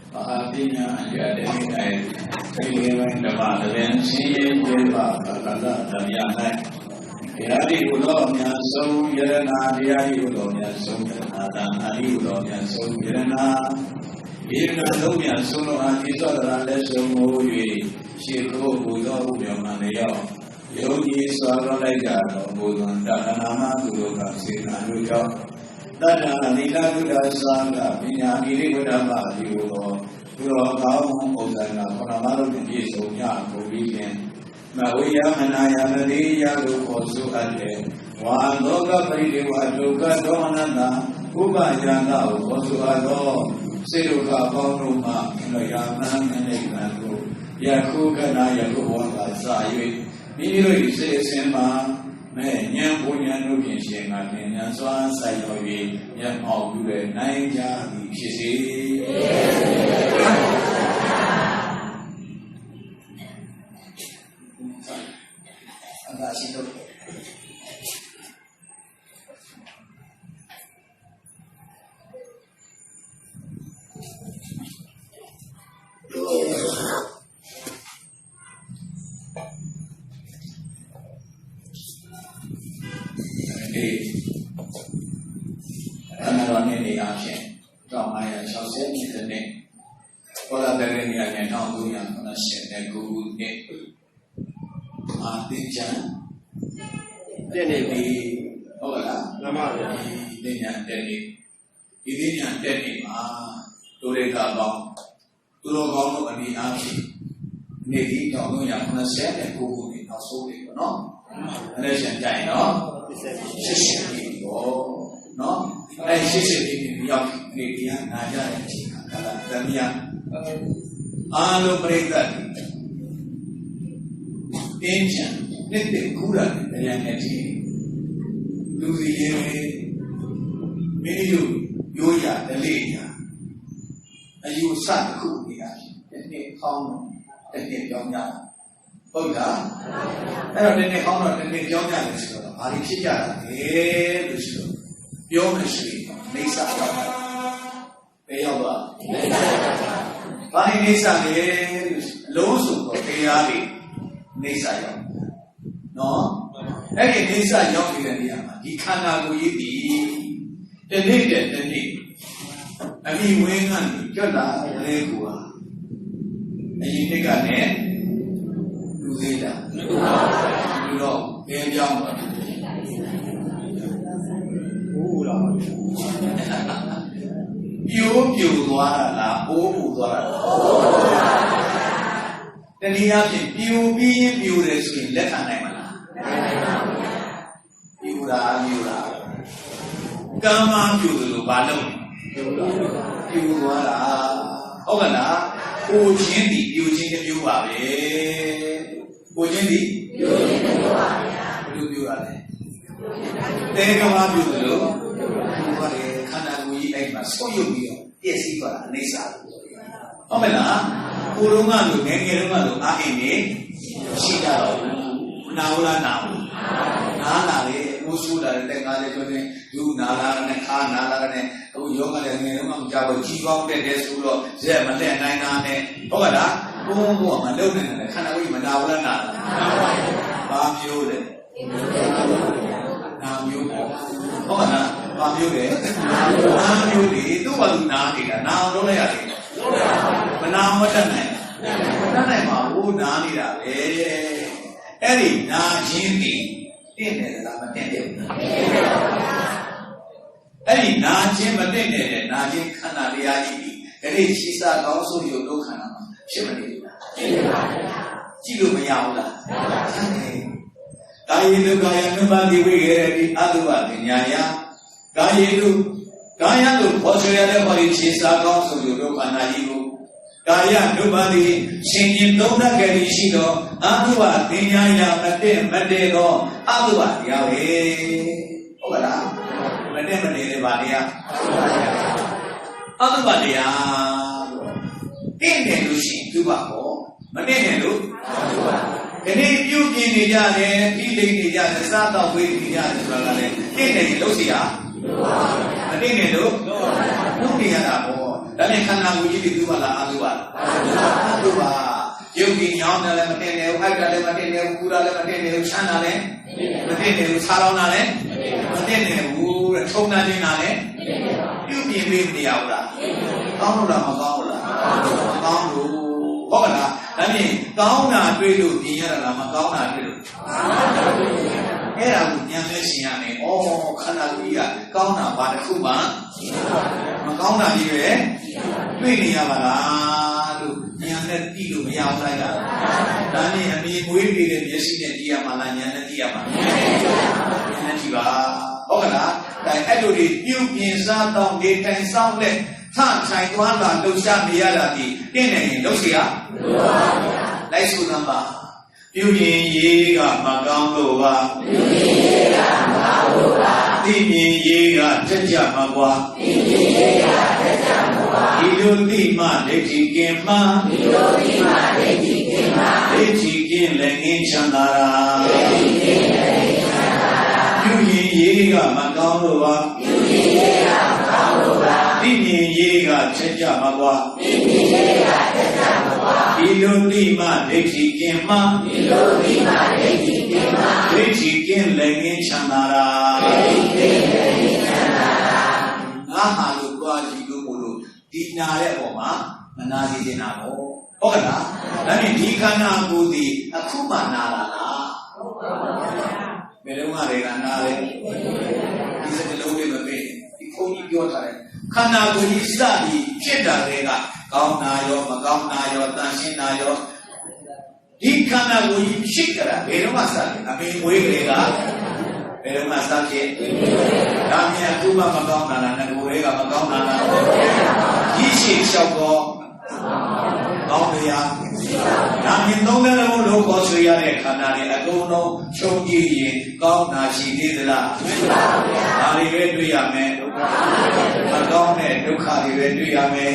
Mahatinya ada nilai keilmuan dan siapa kata damianai. Jadi ulangnya sungguhnya dia ulangnya sungguhnya dan hari ulangnya sungguhnya. Ia ulangnya sungguhnya kita ada sungguhnya. Siapa budak yang mana Yogi Swaralaja budak dan nama guru kasih narujo. Dan nila budak sangga punya diri berdama diulo. Pulau kaum udara penamaru di sunya kubiken. Mawiyya manaya nadiya lukosu ade. Wa doga pergi wa doga donana. Ubajana lukosu ado. Siruka kaum rumah noyaman menegnaku. Yaku kana yaku wanga sayui. Miro ise sema. Yang punya nukin siapa yang soal saya ini yang mau juga naik jadi sisi. Agak situ. Karena ini action, kalau ayah sosial itu ni, kalau dari ni ayah tahu yang mana seni guru ni, jangan, jadi di, nama ini yang jadi, turun kalau ni action, ni tahu yang mana seni guru ni, tahu ni, no, ada seni no, seni no. Sisi yang dia naja kalau dunia alu mereka tension nanti kurang yang nanti lusi meniu yoya delia ayu satu dia ini kaum ini jomnya betul kalau ini kaum ini jomnya itu hari siapa itu Yang mesti nisa apa? Apa? Pani nisa ni losu ko kaya nisa yang, no? Nisa yang kita ni khana ko ini, ini. Abi wengan kita lewat. Ini kita ni lupa. Yang jauh. Piu dua lah, dua lah. Dan dia piu resmi lekan mana? Piu lah. Kamu piu dulu balu. Piu dua lah. Oke lah. Ujian piu apa? Ujian piu apa? Tengok piu dulu. Karena gue ini soyo dia, esi pada nisa. Omela, kurungan lu, nengerungan lu, ini sida lu, naula. Musuh dari tengah itu ni, nala ni, yoga ni, nengerungan jago, jiwang ni, desulo, zaman ni, naina ni, oke dah, gua malu ni, karena gue naula. Bambu ni, oke dah. Bambu itu baru nanti kan, nahu dulu ya ni. Menahu macam mana mahu nanti dah. Eri najinti, ini adalah macam Eri najin macam ni, najin khana dia ini. Eri sisa kau suruh tu khana, siapa ni? Cilu menyaulah. Kaya tu bagi begini, adu bagi nyaya. Kaya tu posnya ada bagi sisa kau suruh khana itu. Kaya tu bagi sini tu nak kiri sini, adu bagi nyaya mati do, adu bagi ya oke lah, mati bagi ya, adu bagi ya. Ini tu sih tu bago, mati tu. Ini piu ni jadi, pilih ni jadi, satu wei ni jadi sebagainya. Ini tu sih ya. Ini tu, tu ni ada apa? ဒါနဲ့ခန္ဓာကိုယ်ကြီးတွေပြုပါလားအားလို့ပါအားလို့ပါယုတ်ကြီးညောင်းတယ်လည်းမတင်နဲ့ဘူးအိုက်တယ်လည်းမတင်နဲ့ဘူးပူတာလည်းမတင်နဲ့ဘူးချမ်းတာလည်းမတင်နဲ့ဘူးဆာလောင်တာလည်းမတင်နဲ့ဘူးတဲ့ထုံနာနေတာလည်းပြုပြင်ပေးမရဘူးလားကောင်းလို့လားမကောင်းဘူးလားမကောင်းလို့ဟုတ်ကလားဒါဖြင့်ကောင်းတာတွေ့လို့ပြင်ရတာလားမကောင်းတာတွေ့လို့အဲ့ဒါကိုဉာဏ်နဲ့ရှင်းရမယ်ဩခန္ဓာကိုယ်ကြီးကကောင်းတာဘာတစ်ခုမှမကောင်းတာကြီးပဲတွေ့နေရပါလားလို့ဉာဏ်နဲ့သိလို့မရဘူးလားဒါနဲ့အမြင်မွေးနေတဲ့မျက်စိနဲ့ကြည့်ရမှာလားဉာဏ်နဲ့ကြည့်ရမှာလားဉာဏ်နဲ့ကြည့်ပါဟုတ်ကလားဒါအဲ့လိုတွေပြုပြင်စားတော့နေတိုင်ဆောင်တဲ့ထထိုင်သွားလာလှုပ်ရှားနေရတာဒီတင်းနေရင်လှုပ်เสียလိုက်ဆိုသမ်းပါပြုရင်ရေးကမကောင်းလို့ပါပြုရင်ရေးကမကောင်းလို့ပါသိမြင်ရေးကတက်ကြမှာကွာသိမြင်ရေးကတက်ကြမှာကွာဒီလိုသိမှဒိဋ္ဌိကင်မှဒီလိုသိမှဒိဋ္ဌိကင်မှဒိဋ္ဌိကင်လည်းငင်းချမ်းသာတာဒိဋ္ဌိကင်လည်းငင်းချမ်းသာတာပြုရင်ရေးကမကောင်းလို့ပါပြုရင်ရေးကမကောင်းလို့ပါသိမြင်ရေးကတက်ကြမှာကွာသိမြင်ရေးကတက်ကြမှာကွာဒီလိုသိမှဒိဋ္ဌိကင်မှဒီလိုသိမှဒိဋ္ဌိကင်မှဒိဋ္ဌိကင်လည်းငင်းချမ်းသာတာဒိဋ္ဌိကင်လည်းငင်းချမ်းသာတာငါဟာလို့ကြွားကြည့်လို့မို့လို့ဒီနာတဲ့အပေါ်မှာမနာစီနေတာပေါ့ဟုတ်ကဲ့လားဒါနဲ့ဒီခန္ဓာကိုယ်ဒီအခုမှနာလာလားဟုတ်ပါဘူးဘယ်တော့မှတွေကနာတယ်ဒီစကလုံးလေးမပေးဒီခုံးကြီးပြောထားတယ်ခန္ဓာကိုယ်ကြီးစပြီးဖြစ်တာတွေကကောင်းနာရောမကောင်းနာရောတန်ရှင်းနာရောဒီခန္ဓာကိုယ်ကြီးဖြစ်ကြတာဘယ်တော့မှစတယ်အမေမွေးကလေးကဘယ်တော့မှစဖြစ်ဒါမြန်အခုမှမကောင်းတာလားငကိုယ်တွေကမကောင်းတာလားကြီးရှိလျှောက်တော့ကောင်းတရားဒါမြန်သုံးတဲ့လုံးလို့ခေါ်ဆွေရတဲ့ခန္ဓာတွေအကုန်လုံးချုပ်ကြည့်ရင်ကောင်းတာရှိသေးသလားမရှိပါဘူးဗျာဒါတွေပဲတွေ့ရမယ်မကောင်းတဲ့ဒုက္ခတွေပဲတွေ့ရမယ်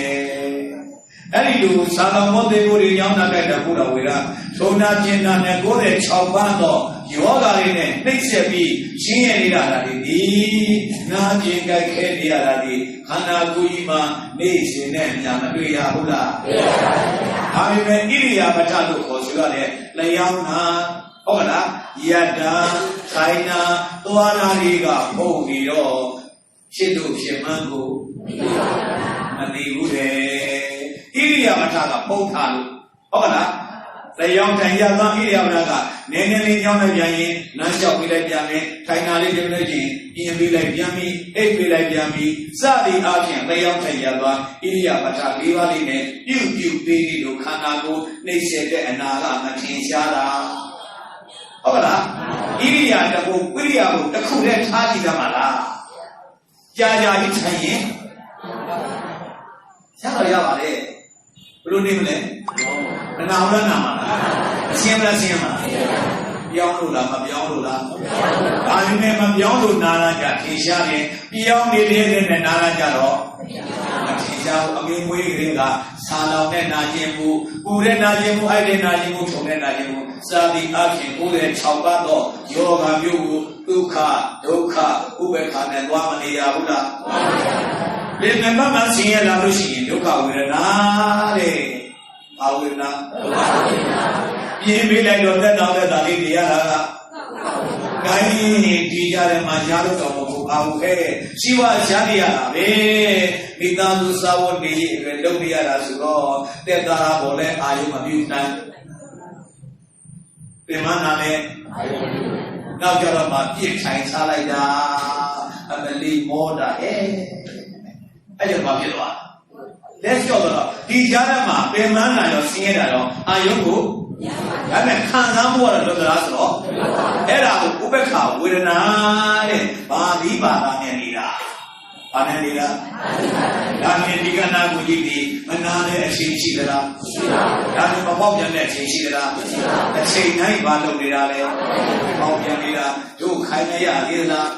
အဲ့ဒီလိုသာလောမောတေကိုတွေညောင်းတဲ့တခုတော်ဝေရထုံနာကျင်နာနဲ့96ပါးသောယောဂါတွေနဲ့နှိမ့်ဆက်ပြီးရှင်းရနေတာဒီနာကျင်ကြိုက်ခဲနေရတာဒီခန္ဓာကိုယ်ကြီးမှာနေရှင်နဲ့ညာမတွေ့ရဘူးလားတွေ့ရပါဘူး။ဒါပေမဲ့ဣရိယာပဋ္ဌလို့ခေါ်ဆိုရတဲ့လျောင်းနာဟုတ်ကလားယတ္တာခိုင်နာသွားနာတွေကပုံပြီးတော့ဖြစ်လို့ဖြစ်မှန်းကိုမသိဘူးလေဣရိယာပဋ္ဌကပုံထားလို့ဟုတ်ကလားတရားထိုင်ရသောဣရိယာပဋ္ဌကနည်းနည်းလေးကြောင်းလိုက်ပြန်ရင်နမ်းလျှောက်ပြီးလိုက်ပြန်မယ်ထိုင်နာလေးပြန်လိုက်ရင်ပြင်ပြီးလိုက်ပြန်ပြီးအိပ်ပြီးလိုက်ပြန်ပြီးစသည်အားဖြင့်တရားထိုင်ရသောဣရိယာပဋ္ဌ၄ပါးလေးနဲ့ပြုပြီးလို့ခန္ဓာကိုယ်နှိမ့်ဆက်တဲ့အနာကမထင်ရှားတာဟုတ်ကလားဣရိယာတခုဝိရိယကိုတစ်ခုတည်းထားကြည့်သမှာလားကြာကြီးထိုင်ရင်ရတော့ရပါလေဘယ်လိုနေမလဲမနာဘူးလားနာမလားအရှင်းမလားရှင်းမလားပြောင်းလို့လားမပြောင်းလို့လားဒါပေမဲ့မပြောင်းလို့နာလာကြထင်ရှားတယ်ပြောင်းနေတဲ့နဲ့နာလာကြတော့မထင်ရှားဘူးအမေမွေးကလေးကဆာလောင်တဲ့နာကျင်မှုပူတဲ့နာကျင်မှုအိုက်တဲ့နာကျင်မှုထုံတဲ့နာကျင်မှုစာတိအဖြစ်96ပါးသောယောဂမျိုးကိုဒုက္ခဒုက္ခဥပ္ပခါနဲ့သွားမနေရဘူးလားဒီမမမဆင်းရဲလာလို့ရှိရင်ဒုက္ခဝေဒနာတဲ့ဘာဝေဒနာဒုက္ခဝေဒနာပြင်းပေးလိုက်တော့သက်တော်သက်တာလေးနေရတာကကိုင်းဒီကြတယ်မှာရှားလို့တော့မဟုတ်ပါဘူးခဲရှိဝရှားနေရတာပဲမိသားစုစာဝတ်နေအတွက်လုပ်နေရတာဆိုတော့တက်တာပေါ်လဲအာယုမပြုနိုင်ပြင်မနာလဲနောက်ကြတော့မှပြစ်ထိုင်စားလိုက်တာအမလီမောတာအဲ့ဒါမှဖြစ်သွားလက်လျှော့တော့ဒီကြားထဲမှာပင်မနာရောဆင်းရဲတာရောအာယုကိုဒါနဲ့ခံစားမှုကတော့လွတ်သလားဆိုတော့အဲ့ဒါကိုဥပ္ပခဝေဒနာတဲ့ဘာဒီဘာသာနဲ့နေတာဘာနဲ့နေတာဒါနဲ့ဒီကနာကိုကြည့်ပြီးမနာတဲ့အချိန်ရှိသလားရှိပါဘူးဒါနဲ့မပေါက်ပြန်တဲ့အချိန်ရှိသလားရှိပါဘူးအချိန်တိုင်းဘာလုပ်နေတာလဲပေါက်ပြန်နေတာတို့ခိုင်းရသေးသလား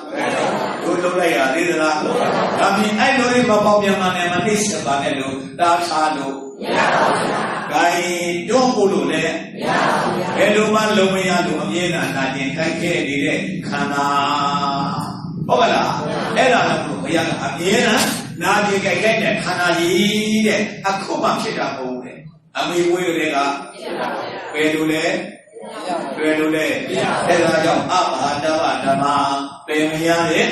တို့လုပ်လိုက်ရသေးသလားဒါဖြင့်အဲ့လိုလေးမပေါက်ပြန်မှလည်းမနှိမ့်ဆက်ပါနဲ့လို့တားထားလို့မရပါဘူး။ဂိုင်းတွန်းဖို့လို့လည်းမရပါဘူး။ဘယ်လိုမှလုံးမရလို့အမြဲတမ်းနာကျင်ခိုက်ခဲ့နေတဲ့ခန္ဓာဟုတ်ကလား။အဲ့ဒါလည်းဘုရားကအမြဲတမ်း နာပြေကြိုက်တဲ့ခန္ဓာကြီးတဲ့အခုမှဖြစ်တာမဟုတ်ဘူးတဲ့အမေဝေးတွေကဘယ်လိုလဲအဲ့ဒါကြောင့်အဘာဒဝဓမ္မပင်မရတဲ့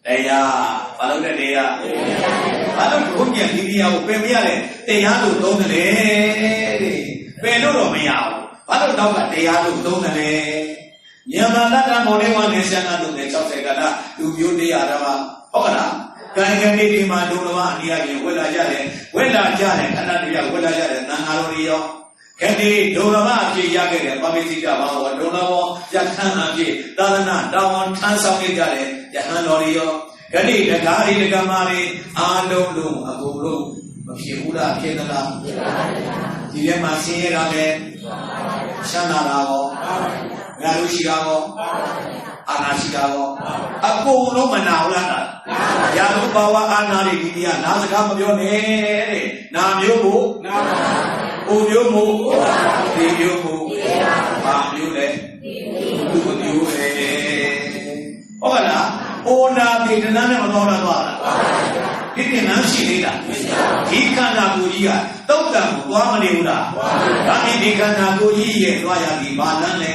တရားဘာလို့လဲတရားဘာလို့ဘုရားဒီတရားကိုပင်မရတဲ့တရားလို့သုံးတယ်လေတဲ့ပင်လို့တော့မရဘူးဘာလို့တော့ကတရားလို့သုံးတယ်လေမြန်မာတက္ကမုန်လေးဝနေဆန္ဒလို့နဲ့60ကလာလူမျိုးတရားဓမ္မဟုတ်ကလားကိုင်ကနေဒီမှာဒုလမအနိယကြီးဝက်လာကြတယ်ခဏတည်းဝက်လာကြတယ်သံဃာတော်တွေရောခဏဒီဒုလမအဖြစ်ရခဲ့တယ်ပပိစိတဘာဝဒုလမောယထံအဖြစ်သာသနာတောင်းထမ်းဆောင်နေကြတယ်ယဟန်တော်တွေရောခဏဒီဒကာရီဒကမာတွေအာလုံးလုံးအကုန်လုံးမဖြစ်ဘူးလားဖြစ်သလားဖြစ်ပါပါဒီထဲမှာဆင်းရဲတာလည်းချမ်းသာတာရောငါတို့ရှိတာရောအာနာရှိတာရောအကုန်လုံးမနာဘူးလားရာဇဘာဝအာနာတွေဒီတရားနာစကားမပြောနဲ့တဲ့နာမျိုးကိုနာအိုမျိုးမို့ဒီမျိုးမို့ဘာမျိုးလဲသူ့မျိုးပဲဟုတ်ကလားအိုနာဒီတဏ္ဍနဲ့မတော်တာသွားလားဒီတင်နန်းရှိသေးလားဒီခန္ဓာကိုယ်ကြီးကတုတ်တံကိုသွားမနေဘူးလားဒါနဲ့ဒီခန္ဓာကိုယ်ကြီးရဲ့သွားရပြီဘာလန်းလဲ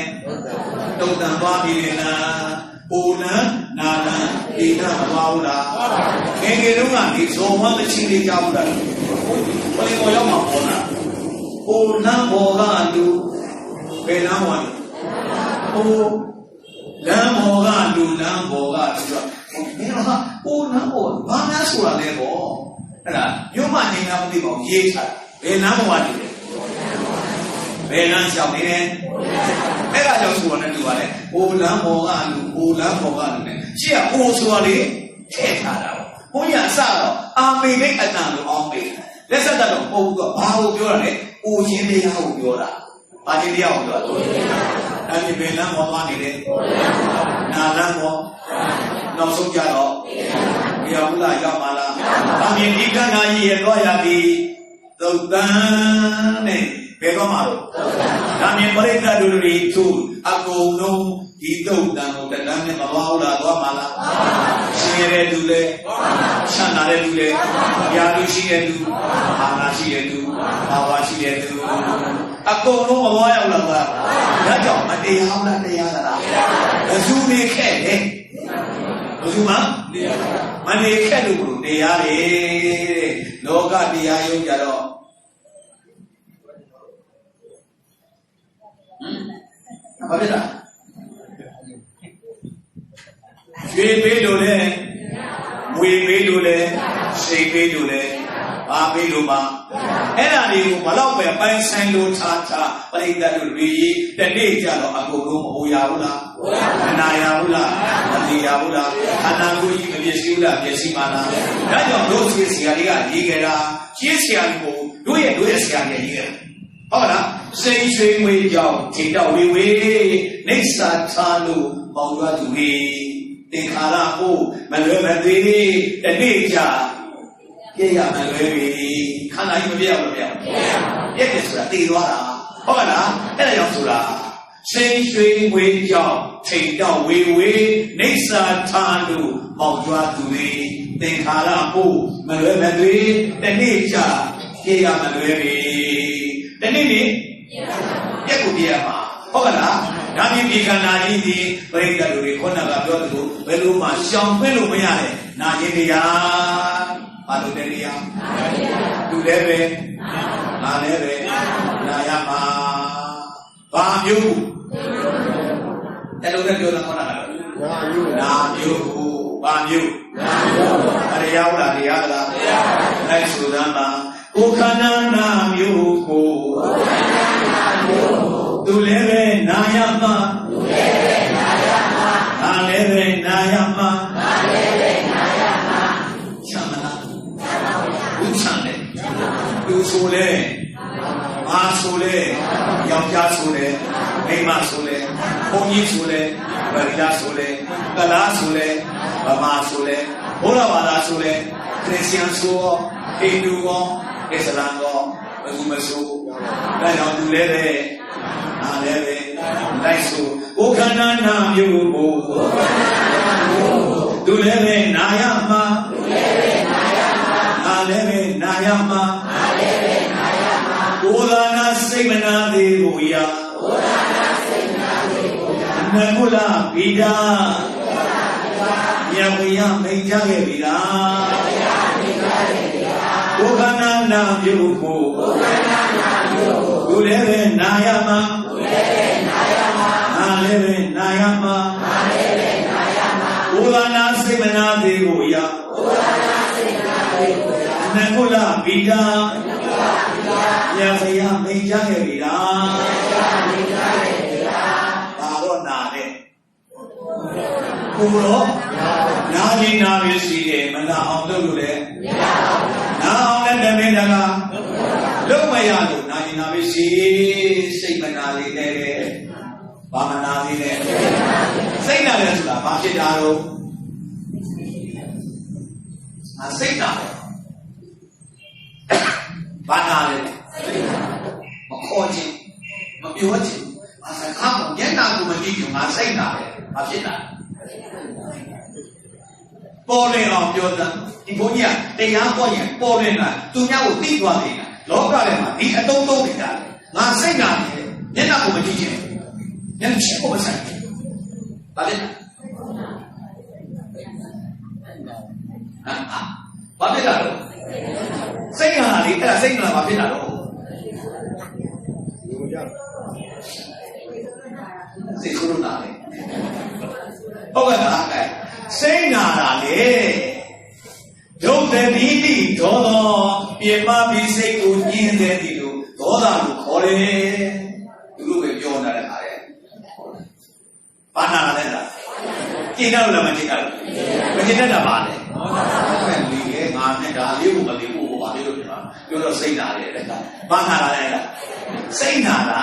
တုတ်တံသွားပြီလားအိုလန်းနာလန်းဒီနာမသွားဘူးလားငယ်ငယ်တုန်းကဒီဇော်မသချင်းလေးကြားဘူးလားဘယ်လိုရောက်မှာပေါ်လားအိုလန်းဘောကလူဘယ်လန်းဝါလဲအိုလမ်းဘောကလူလမ်းဘောကဆိုတော့မင်းကအိုလမ်းဘောဘာများဆိုတာလဲပေါ့အဲ့ဒါမြို့မနေနာမသိပါဘူးရေးချဘယ်လမ်းဘောကနေလဲဘယ်လမ်းလျှောက်နေလဲအဲ့ဒါကြောင့်ဆိုတာနဲ့တူပါလေအိုလမ်းဘောကလူအိုလမ်းဘောကလူနဲ့ရှေ့ကအိုဆိုတာလေထည့်ထားတာပေါ့ဘုန်းကြီးအစတော့အာမေကိအတန်လို့အောင်မေလက်ဆက်တော့ပုံကဘာကိုပြောတာလဲအိုချင်းတရားကိုပြောတာဘာချင်းတရားကိုပြောတာအဲ့ဒီဘယ်လမ်းပေါ်သွားနေလဲနာလမ်းပေါ်နောက်ဆုံးကြတော့ဒီအမှုလာရောက်ပါလားအမြင်ဒီကန္နာကြီးရဲ့တော့ရပြီသုတ်တန်နဲ့ဘယ်တော့မှတော့ဒါမြင်ပရိသတ်တို့တွေသူအကုန်လုံးဒီသုတ်တန်ကိုတဏ္ဍနဲ့မသွားဘူးလားသွားပါလားရှင်ရတဲ့သူလေချမ်းသာတဲ့သူလေရာလူရှိတဲ့သူအာနာရှိတဲ့သူဘာဝရှိတဲ့သူအကုန်လုံးမသွားရောက်လားကွာဒါကြောင့်မတရားလားတရားလားဘယ်သူနေခဲ့လဲဘယ်သူမှမနေခဲ့လို့တရားလေလောကတရားယုံကြတော့ဘာဖြစ်လဲရွှေပေးလို့လဲငွေပေးလို့လဲစိတ်ပေးလို့လဲဘာပေးလို့ပါအဲ့ဒါတွေကိုဘလောက်ပဲပိုင်ဆိုင်လို့ထားပရိသတ်တို့တွေတနေ့ကြတော့အကုန်လုံးမဟိုရဘူးလားမနာရဘူးလားမသိရဘူးလားခန္ဓာကိုယ်ကြီးမပြည့်စုံလားပြည့်စုံပါလားဒါကြောင့်တို့ဆရာတွေကရေးခဲ့တာရှင်းဆရာတွေကိုတို့ရဲ့ဆရာတွေရေးခဲ့ဟုတ်လားစိတ်ရွှေငွေကြောင့်ထိတော့ဝေဝေနေစာထားလို့ပေါင်းရသူတွေသင်္ခါရကိုမလွယ်မသွေတနေ့ကြပြည့်ရမလွယ်ပြီခန္ဓာကြီးမပြည့်အောင်မပြည့်အောင်ပြည့်တယ်ဆိုတာတည်သွားတာဟုတ်လားအဲ့ဒါကြောင့်ဆိုတာစိတ်ရွှေငွေကြောင့်ထိတော့ဝေဝေနေစာထားလို့ပေါင်းရသူတွေသင်္ခါရကိုမလွယ်မသွေတနေ့ကြပြည့်ရမလွယ်ပြီတနေ့နေ့ပြက်ကိုပြရမှာဟုတ်ကလားဒါပြင်ဒီခန္ဓာကြီးဒီပရိသတ်တို့တွေခေါဏကပြောသလိုဘယ်လိုမှရှောင်ခွင့်လို့မရတဲ့နာခြင်းတရားဘာလို့တဲ့တရားသူလည်းပဲနာလည်းပဲနာရမှာဘာမျိုးအဲ့လိုနဲ့ပြောတာခေါဏကနာမျိုးဘာမျိုးအရိယဝလာတရားလားအဲ့ဆိုသမ်းပါကိုခန္ဓာနာမျိုးကိုသူလည်းပဲနာယမနာလည်းပဲနာယမချမ်းသာဘူးချမ်းတယ်သူဆိုလဲမာဆိုလဲယောက်ျားဆိုလဲမိန်းမဆိုလဲဘုန်းကြီးဆိုလဲဗရိယဆိုလဲကလားဆိုလဲဗမာဆိုလဲဘုရားဘာသာဆိုလဲခရစ်ယာန်ဆိုဟိန္ဒူကောအစ္စလာမ်ကောဘယ်သူမဆိုဒါကြောင့်သူလည်းပဲနာလည်းပဲလိုက်ဆိုကိုခန္ဓာနာမျိုးကိုသူလည်းပဲနာရမှာ Naleve Nayama Udana Simana Devuya Namula Vida Yavuya Mejaga Vida Udana Nabyuku Udeve Nayama Naleve Nayama Udana Simana Devuya Namula Vida Yavuya Mejaga Vida Nade Kuro Nadi Navi Side Mana Abdule Now let them in Look my yard, Nadi Navi Side, Simanali, Bamanali, say Navesta, Machidaro. I say now Banali, Makoji, Mabuati. As I come, get down to my video, I say now, I say that. Falling off your Iponia, they are going, falling, to now think what in Lokalema, he don't know that. I say now, get up to my teacher. Then check over second. But it what did I do? Say now, say now, what did I do? Say Kurunale. Oh, say Nale. Don't the needy, Dodo, Yema be say good in the Didu, Doda, Kore, you will be on that. Banana, Kina Magical, Magina Bade. You don't say that. Banana, say nada.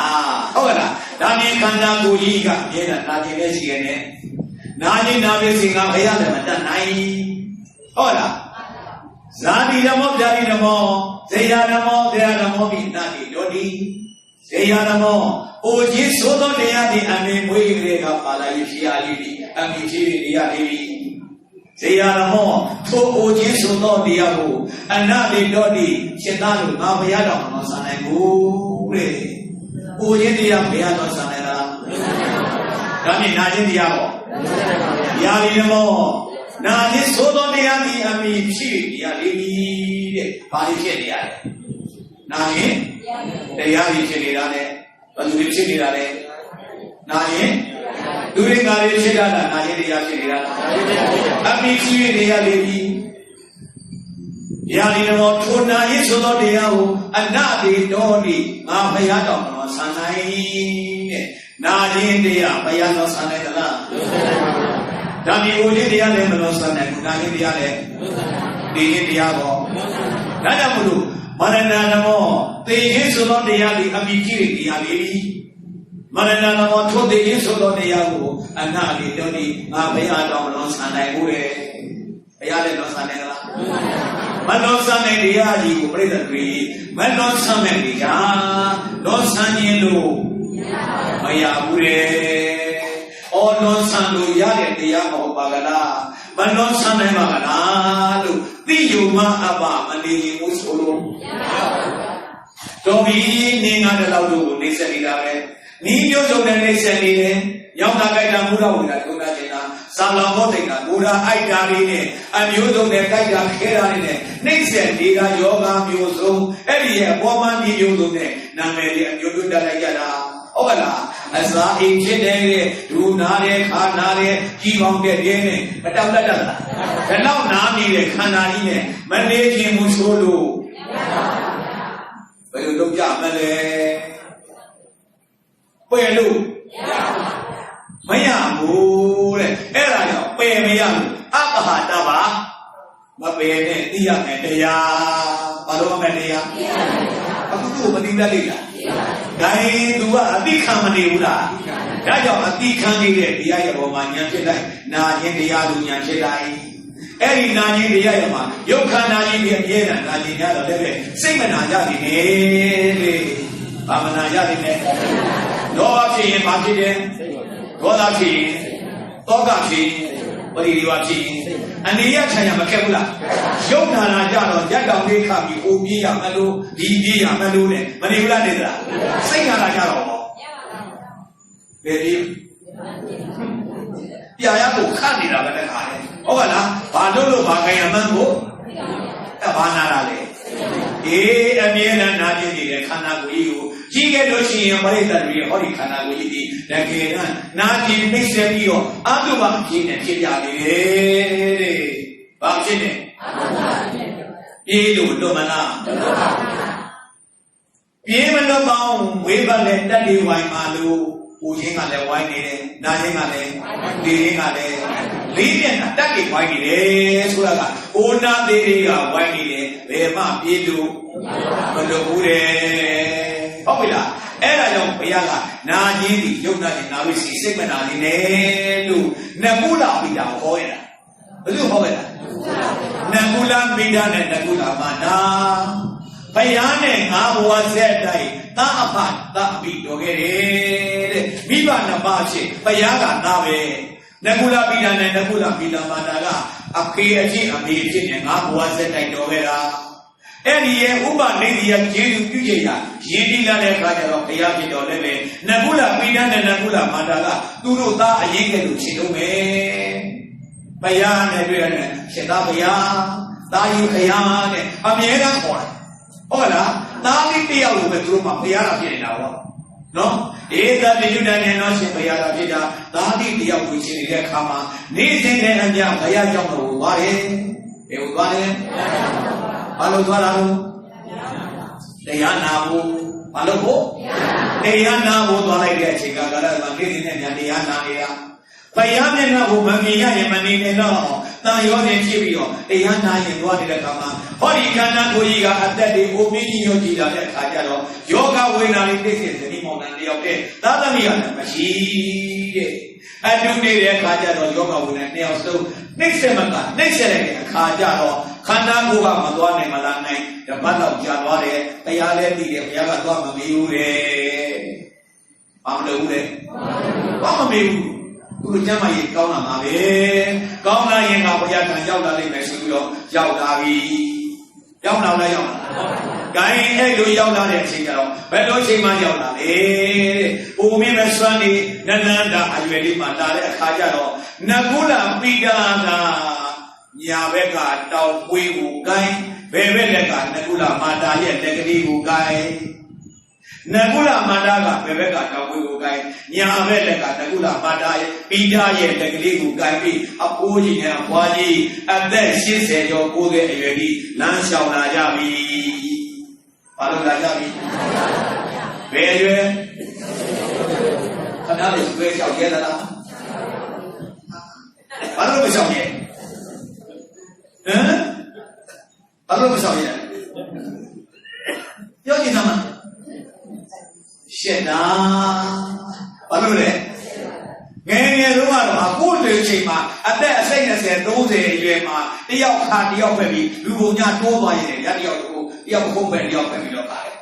However, Dani Kanda Buiga, Yena, Nadi Messiane, Nadi Navi Singa, Nai. Hola. Zadi Namo, Dari Namo, Zayanamo, Deanamo, Nadi, Dodi, Zayanamo, Oji Soto Deadi, and then we rega Pala, Yiali, and Michi, Zayanamo, to Oji Soto Diago, and Nadi Dodi, Chenalu, Maviada, Masanago, Ujidia, Piano Sanera, Dani Najidiamo, Yalinamo. Now this so don't they have me cheap, Yali, Pali. Now they are in but you see it. Now during our Shidana, Nadia Shidana, Ami Chiri, Yalinamo, Tuna is so don't they have, and Nadi, Dodi, Mamayadam, Sanai, Nadi India, Mayano Sanela. Dami Uli Diale Melosan and Nani Diale, Diago, Nadamulu, Maranamo, the Insulo Diali, Amiki, Diali, Maranamo, to the Insulo Diago, and Nadi, Doni, Abayadom, Losan and Ure, Ayale Losanella, Malosan and Diali, who pray the tree, Melosan and Dia, Losan Yellow, Mayabure. Oh, no, Sandu Yari, the Yamo Bagala, but no Sunday Magana, the Yuma Abba, and the Musulu. Toby, Nina the Laudu, they said it. Nino, they said it. Yama Gaida Mura, Tunajina, Salamotina, Mura, Aidarine, and you don't get Gaida Kerane. Nixon, Dida, Yoga, Muso, every woman, you do it. Nameli, and you do that. Ola, as I eat do Nare, Kanare, keep on getting, but I'm better. And now Nami, Kanarine, Malay Musulu. But you look at Malay. Where do? Mayamu, Era, Pay Mayam, Apaha Dava, Mabene, Dia Media, Palomania, Aku Madinda. Guy do a big company. That a big candidate, the Ayamania Jedi, Nani the Yadunya Jedi. Every Nani the Ayama, Yokanani the Yena, Nani Yada Leve, Simanayadi, Bamanayadi, Doachi, Makide, Godachi, Togachi, ဘာဒီဒီဝါဖြစ်ရင်အနေရခြံရမခက်ဘူးလားရုပ်နာနာကြတော့ရက်တောင်လေးခါပြီးအိုပြေးရမလို့ဒီပြေးရမလို့နဲ့မနေဘူးလားနေသလားစိတ်နာနာကြတော့ဟောဘယ်ဒီပြာရကိုခတ်နေတာပဲတခါလေဟုတ်ကလားဘာလို့ဘာခိုင်းရမှန်းကိုဘာနာလာလဲအေးအမြဲတမ်းနာကျင်နေတဲ့ခန္ဓာကိုယ်ကြီးကိုကြီးခဲ့လို့ရှိရင်ပရိသတ်တွေဟောဒီခန္ဓာကိုယ်ကြီးဒီတကယ်တမ်းနာကျင်နှိမ့်ဆက်ပြီးတော့အတုပါအဖြစ်နဲ့ဖြစ်ကြလေတဲ့ဘာဖြစ်နေပြေးလို့လွတ်မလားပြေးမလွတ်ပေါင်းဝေးပါလေတက်လေးဝိုင်းပါလို့ပူချင်းကလည်းဝိုင်းနေတယ်နာချင်းကလည်းဒီချင်းကလည်းလေးပြန်တာတက်ကြီးဝိုင်းနေတယ်ဆိုတာကအိုနာသေးတွေကဝိုင်းနေတယ်ဘယ်မှပြေးလို့မလွတ်ဘူးတဲ့ဟုတ်ပြီလားအဲ့ဒါကြောင့်ဘုရားကနာချင်းဒီယုတ်နာချင်းနာဝိစီစိတ်မနာနေနဲ့လို့နကုလပိတာဟောရတာဘယ်လိုဟောရတာနကုလပိတာနဲ့နကုလမာနာဘုရားနဲ့ငါဘဝဆက်တိုင်းသာအဖသာအပိတော်ခဲ့တယ်တဲ့မိဘနှစ်ပါးချင်းဘုရားကသားပဲနကုလပိတာနဲ့နကုလပိတာမာနာကအဖေအချင်းအမေအချင်းနဲ့ငါဘဝဆက်တိုင်းတော်ခဲ့တာအဲ့ဒီရဲ့ဥပနိတိယကျေးဇူးပြုချင်ရရည်တည်လာတဲ့အခါကျတော့ဘုရားဖြစ်တော်လည်းပဲနကုလပိဋကနဲ့နကုလမာတာကသူတို့သားအရင်ကလို့ရှင်းလို့ပဲဘုရားနဲ့တွေ့ရတယ်ရှင်သားဘုရားသားယူခရာတဲ့အမြဲတမ်းခေါ်တယ်ဟုတ်ကလားသားလေးတယောက်လိုပဲသူတို့မှဘုရားလာဖြစ်နေတာပေါ့နော်ဧကတိယုတန်နဲ့တော့ရှင်ဘုရားလာဖြစ်တာသားလေးတယောက်ကိုရှင်းနေတဲ့အခါမှာနေ့စဉ်နဲ့အမျှဘုရားကြောင့်တော့ပါတယ်ဘယ်လိုသွားလဲဘာလို့သွားတာလို့တရားနာဖို့ဘာလို့ဖို့တရားနာဖို့သွားလိုက်တဲ့အချိန်ကကာလမှာကိစ္စနဲ့ညာတရားနာနေတာဘုရားမျက်နှာကိုမမြင်ရရင်မနေနဲ့တော့တန်ရောနေဖြစ်ပြီးတော့တရားနာရင်သွားနေတဲ့အခါမှာဟောဒီခန္ဓာကိုယ်ကြီးကအသက်တွေအိုမင်းကြီးရောကြည်လာတဲ့အခါကျတော့ယောဂဝေဒနာတွေသိစေသတိမောင်နှံတယောက်တည်းသာသမီးရတယ်မရှိတဲ့အတူနေတဲ့အခါကျတော့ယောဂဝေဒနာတယောက်စုံနှိမ့်ဆက်မကနှိမ့်ဆက်တဲ့အခါကျတော့ခန္ဓာကိုယ်ကမသွားနိုင်မလားနိုင်တပတ်တော့ကြာသွားတယ်တရားလည်းသိတယ်ဘုရားကသွားမမေးဘူးတဲ့ဘာမလုပ်ဘူးတဲ့ဘာမမေးဘူးသူတို့ကျမ်းမာရေးကောင်းလာမှာပဲကောင်းလာရင်ကဘုရားကရောက်လာလိမ့်မယ်ဆိုပြီးတော့ရောက်လာပြီရောက်လာလားရောက်လာဂိုင်းအဲ့လိုရောက်လာတဲ့အချိန်ကျတော့ဘယ်လိုချိန်မှရောက်လာလဲတဲ့။အိုမင်းမစွမ်းနေနန္ဒတာအရွယ်လေးမှလာတဲ့အခါကျတော့နကုလပိတာနာညာဘက်ကတောင်ပွေးကိုဂိုင်းဘယ်ဘက်လက်ကနကုလမာတာရဲ့လက်ကလေးကိုဂိုင်းနကုလမာတာကဘယ်ဘက်ကတောင်ပွေးကိုဂိုင်းညာဘက်လက်ကနကုလမာတာရဲ့ပိတာရဲ့လက်ကလေးကိုဂိုင်းပြီးအဖိုးကြီးနဲ့အဖွားကြီးအသက်80ကျော်90အရွယ်ကြီးလမ်းလျှောက်လာကြပြီ။ဘာလို့လာကြပြီ။ဘယ်ရွယ်ခဏလေးဆွဲလျှောက်ရဲသလား။ဘာလို့မလျှောက်ရဲ။ဘာလို့မလျှောက်ရဲ။ပြောကြည့်သမ်းရှင်းတာဘာလို့လဲငယ်ငယ်တုန်းကတော့အခုတည်းချိန်မှာအသက်အစိတ်20 30အရွယ်မှာတယောက်ခါတယောက်ပဲပြီးလူပုံညာတိုးသွားရင်ရတယောက်ကိုတယောက်ခုံးပဲတယောက်ပဲပြီးတော့ပါတယ်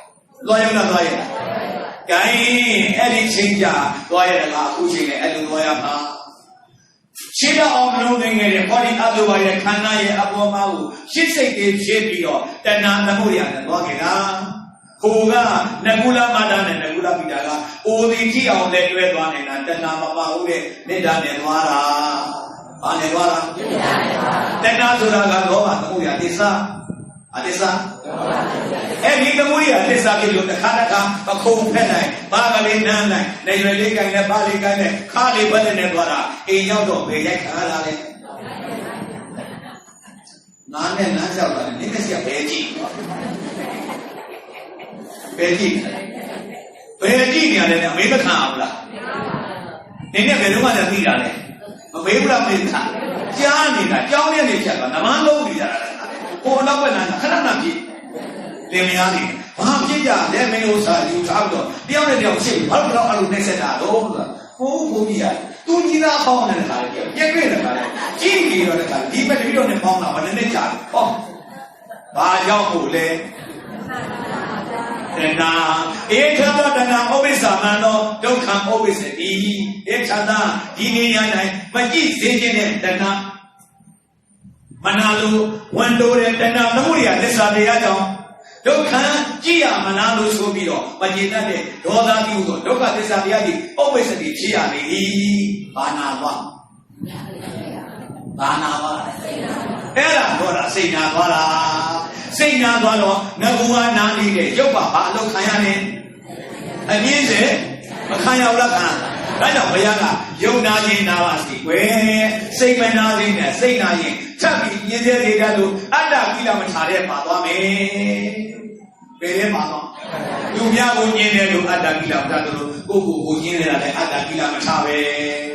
သွားရလားသွားရလားဂိုင်းအဲ့ဒီချိန်ကြသွားရလားအခုချိန်နဲ့အဲ့လိုသွားရမှာရှင်းတော့အောင်မလို့ငယ်တဲ့ body အလိုပါရဲ့ခန္ဓာရဲ့အပေါ်မှာကိုရှစ်စိတ်တွေဖြစ်ပြီးတော့တဏှာသမှုရတယ်သွားခဲ့တာဟိုကနကုလမာတာနဲ့နကုလပိတာကအိုဒီကြည့်အောင်လည်းတွဲသွားနေတာတဏှာမပါဘူးတဲ့မေတ္တာနဲ့သွားတာဘာနဲ့သွားတာမေတ္တာနဲ့သွားတာတဏှာဆိုတာကလောဘသမှုရသစ္စာအသစ္စာအဲ့ဒီသမှုရသစ္စာဖြစ်လို့တစ်ခါတစ်ခါအခုံဖက်နိုင်ဘာကလေးနမ်းနိုင်နေရွယ်လေးကိုင်းနဲ့ဘာလေးကိုင်းနဲ့ခါလေးဘက်နဲ့သွားတာအိမ်ရောက်တော့ဘယ်ရိုက်ခါလာလဲငါနဲ့လမ်းလျှောက်လာတယ်နည်းနည်းဘယ်ကြည့်ဘယ်ကြည့်နေရတယ်အမေမခံအောင်လားနင်းနဲ့ဘယ်တော့မှသိတာလဲမမေးဘူးလားမေးတာကြားနေတာကြောင်းရက်နေဖြတ်သွားနမန်းလုံးနေကြတာဟိုတော့ပဲလားခဏခဏပြည့်လင်မယားနေဘာဖြစ်ကြလဲမင်းဥစ္စာယူထားတော့တယောက်နဲ့တယောက်ရှိဘာလို့တော့အဲ့လိုနှိမ့်ဆက်တာတော့ဆိုတာဘိုးကြီးရသူကြီးသားပေါင်းနေတဲ့ခါလေးပြည့်တွေ့တဲ့ခါလေးကြည့်ပြီးတော့တဲ့ခါဒီမတပည့်တော်နဲ့ပေါင်းတာဘာနဲ့ကြာလဲဟောဘာကြောင့်မို့လဲ Dana, Ekata Dana, Obisamano, don't come Obis, Ekata, Diniana, Maji, Zin, Dana. Manalu, one door and Dana, Namuria, this are the other. Don't come, Gia, Manalu, Subio, Majinade, Doda, Yugo, Doka, this are the other, always a Gia, Banawa. Banawa. Ella, Dora, Sinawala. Sina Dwalo, Nagua Nani, Yopa, Palo Kayane, and is it? A kind of Lakan, Rana Bayana, Yonani Navasi, where say Manazina, say Nayin, Tabi, Yedadu, Ada Kilamatare, Madame, Pere Mama, Lumia would Yedu, Ada Kilamadu, Ugu, Yena, Ada Kilamatare.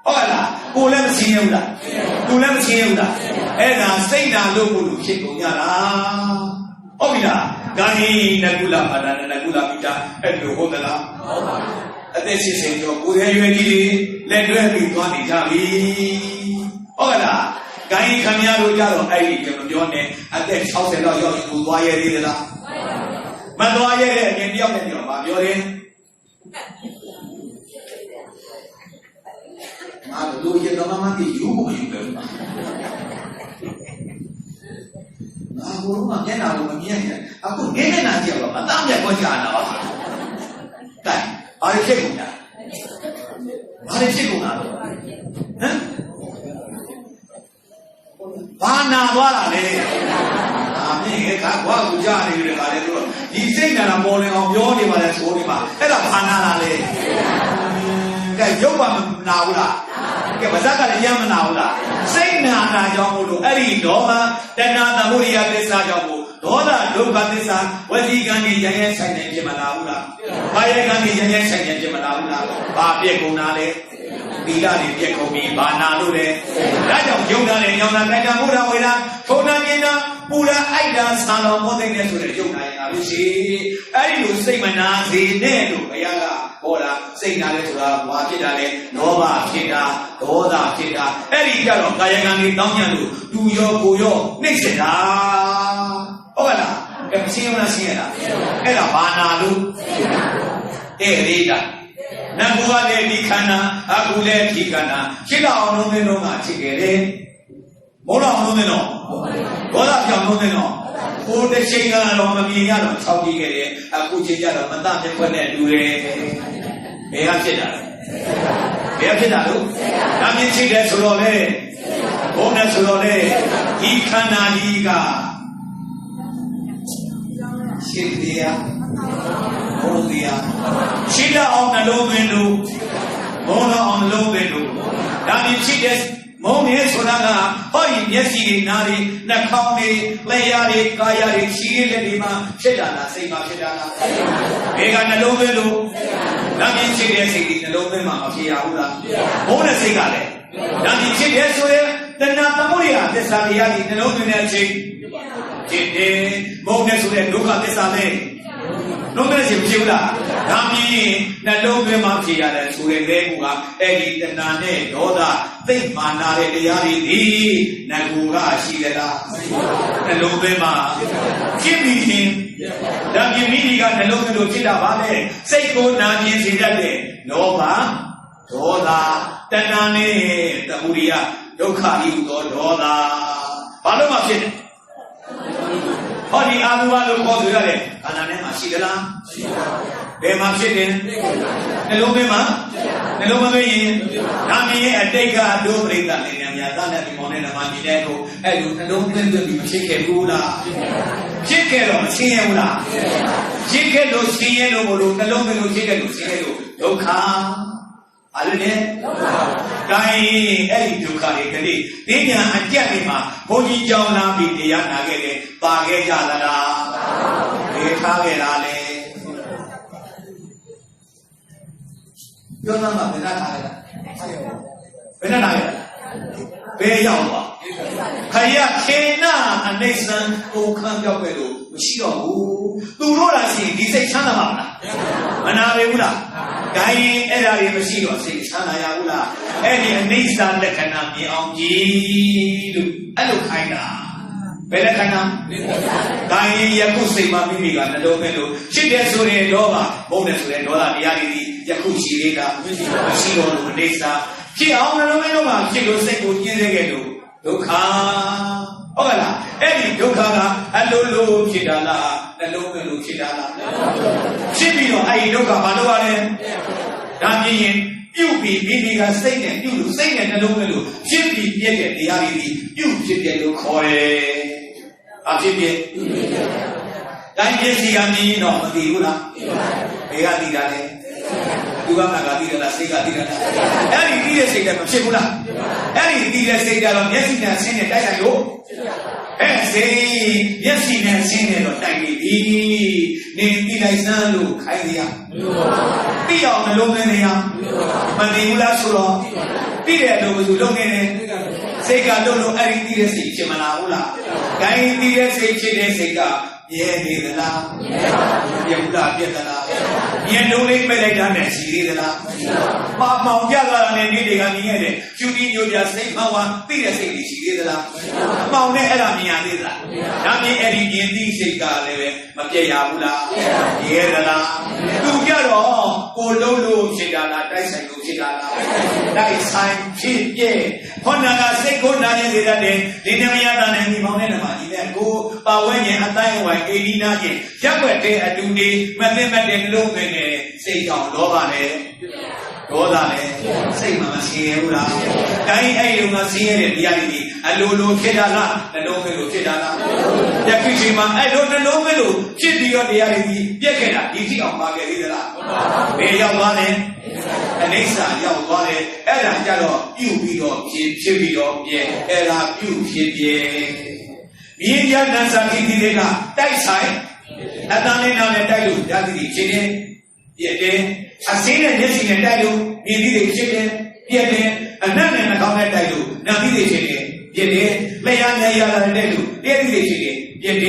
Hola, who never see you that? Who never see you that? And I say now, look, Chikuyana. Obida, Gani, Nagula, Nagula, and the Hotela. And then she said, Who are you? Let her be Tony Tavi. Hola, Gani Kamiaro Jalo, I give your name, and then shout it out, you wire it up. Manuaya, and you're in. Hallelujah, the Mama, you. I will get out of here. I could get an idea of Madame Bojana. That are you taking that? Are you taking that? Bana, I mean, what would Johnny do? He said that I'm falling on your name as Olima. Hello, Hanale. Yoba Naula. Bazaka Yamanaula. Say Nana Jamudu, Eri Doma, then Nana Muria Desajamu, Dona, Lupatisa, Wazigani Yanes and Jimanaula, Bayagani Yanes and Jimanaula, Babia Gunale, Bilani Jacobi, Banalure, Rajam Yuna and Yona Namura, Tonanina, Pura Aida, Sano, Modena to the Yuna, Lucy, Eri say Manazi, Nedu, Bayaga. Ora, say Naletura, Wakidale, Nova, Kida, Oda, Kida, Erika, Kayagani, Danyanu, do your Puyo, Nixida. Ola, Capsina Siena, Ella Banalu, Erida, Nagua de Bicana, Agule Kikana, Chila Nomeno, Chigere, Mola Nomeno, Ola Nomeno. For the Shinga on the Miano, Saudi, a Kuchia, Madame Dure, may I say that? May I say that? Let me see that Solole, Bona Solole, Ikanaliga, Shildia, Odia, Shida on the low window, Bona on the low window. Let me see that. Momi Sodana, Hoi, Yesi, Nari, Nakami, Layari, Kayari, Shilima, Shedana, Sima Shedana, Vega Nalovelu, Nami Chidesi, Nalovema, Fiaula, Mona Sigale, Nami Chidesu, the Natamuria, the Saliani, the Nominachi, Mona Sude, Luca, the Sale. No mercy, Chula. Nami, Nalome Mafia, Suregua, Eddie, the Nane, Doda, think Manare, Yari, Nagura, Shida, Nalobema, Jimmy him. Nami Miga, Nalomo Chida Vale, Seiko Nami Sidade, Nova, Doda, the Nane, the Muria, Doka, you go, Doda. Paloma Shida. Hodi Alualu Kodure, Ananema Shigala, Bema Chicken, Elomema, Nami, and Dega, Dobrita, Yazana, Monena Mamineko, and don't be chicken rula. Chicken, Siena, Chicken, Sieno, Elomeno, Chicken, Sieno, Doka. Alone, Kai, Eddie Ducati, Dina and Janima, Hoji Jona, Bidia, Nagade, Bagajala, Ekagale. You're not Benana, Beyawa, Kaya Kena, and Nation, who can't go with you. Dura, see, this is Chanama, Manavula. Guy, Ella, Machine, Sanayula, Eddie, and Nissan, the Canami, on G. Alukaina. Bella Kana, Kai Yakusi Mamiga, the Domino, she did so in Dova, bonus and Dola, Yari, Yakushi, Shiro, Nesa, she owned a Romano, she will say good Yeredo, Doka, Ola, Eddie Dokana, and Lulu Chidala, and Lulu Chidala. She be no I Doka Manuane, Damian. You be meaning a saying, you sing and a little, should be yet the reality, you should get to call it. I should get like this. I mean, no, the Ula, they are the Gane, you are not the Sega. Any leader say that of Shibula, any leader say that of yes, he has seen it, I go. And say, yes, he has seen it, or tiny, name Tilaisanu, Kaidia. Be on the Lomania. Mandula Suro, Peter Logo, Sega Lolo, Ari Tiresi, Chimanaula, Gai Tiresi, Sega, Yedela, Yamula, Yedala, Yendoli Melegana, Sidela, Mama Yala and Nidia, Judy, you just say, Mawa, Peter Sidela, Mount Elamia, Nami Eddie, Sega, Makia, Yedala, Lugaro, Lolo, Sidala, Dyson, Sidala, Dyson, Honaga, Sekona, Dinamia, and Monema, go, Bawen, and Taiwan, 89, Jabate, and Duty, Mathematic, Lumene, say, Lovane, Godane, say, Mamma, Dai, Ayuma, Sierra, Yadi, and Lulu, Kedala, and Lomelo, Kedala, Yakishima, I don't know, Chidi or the Yadi, Yakena, easy on Margarita, Yamane, and Asa, Yamane, Ella, Yalo, you be your Chibi, Ella, you, India, Nasaki, that side, and then Dalu, Yadi, Chile, yet, I seen a nest in a Dalu, maybe the chicken, yet, and none in a common Dalu, Nabi the chicken, yet, Mayana Yala Dalu, yet the chicken, yet,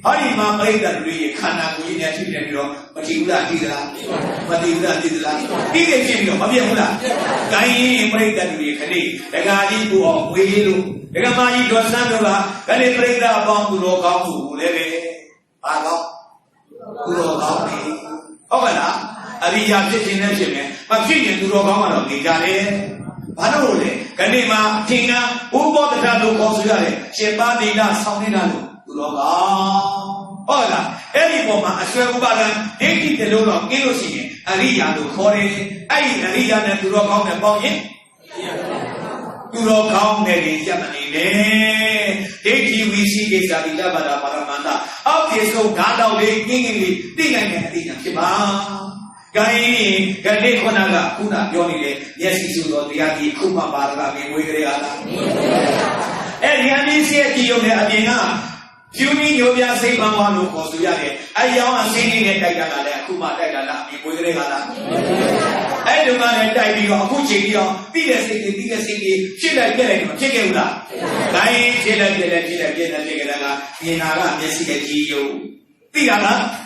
Harima made that really Kana, we had to get your Matilla, Matilla, Dida, Mavia, Gai made that really Kani, the Gadi to Wilu, the Gamai to Sandra, and they break the bomb to Roka, Leve, Pago, Roka, Ovana, Aria, but she to Roka, the Gale. Panole, Kanema, Tina, who bought the Tadu Consulate, Shebadina, Soundinalu, Hola, every woman, I swear, they keep the load of Kilosi, Aria to Kore, Aria to rock on the body. To rock on the Germany, they keep we see this at the Labada Paramanda. Okay, so Gada, they kingly, they like Kiba. Gai, Gade Konaga, Kuna, Yoni, yes, he should not be at the Kuma Baraga, Wigreala. And Yanni said, Yomina. Juni, Yobia, say, Mamma, no, Cosuya, I am singing at Dagala, Kuma, Dagala, Wigreala. I don't know that I be on Puchio, Peter City, Chilla, Chilla, Gai, Chilla, Inaga, Jessica, Gio, Tigana.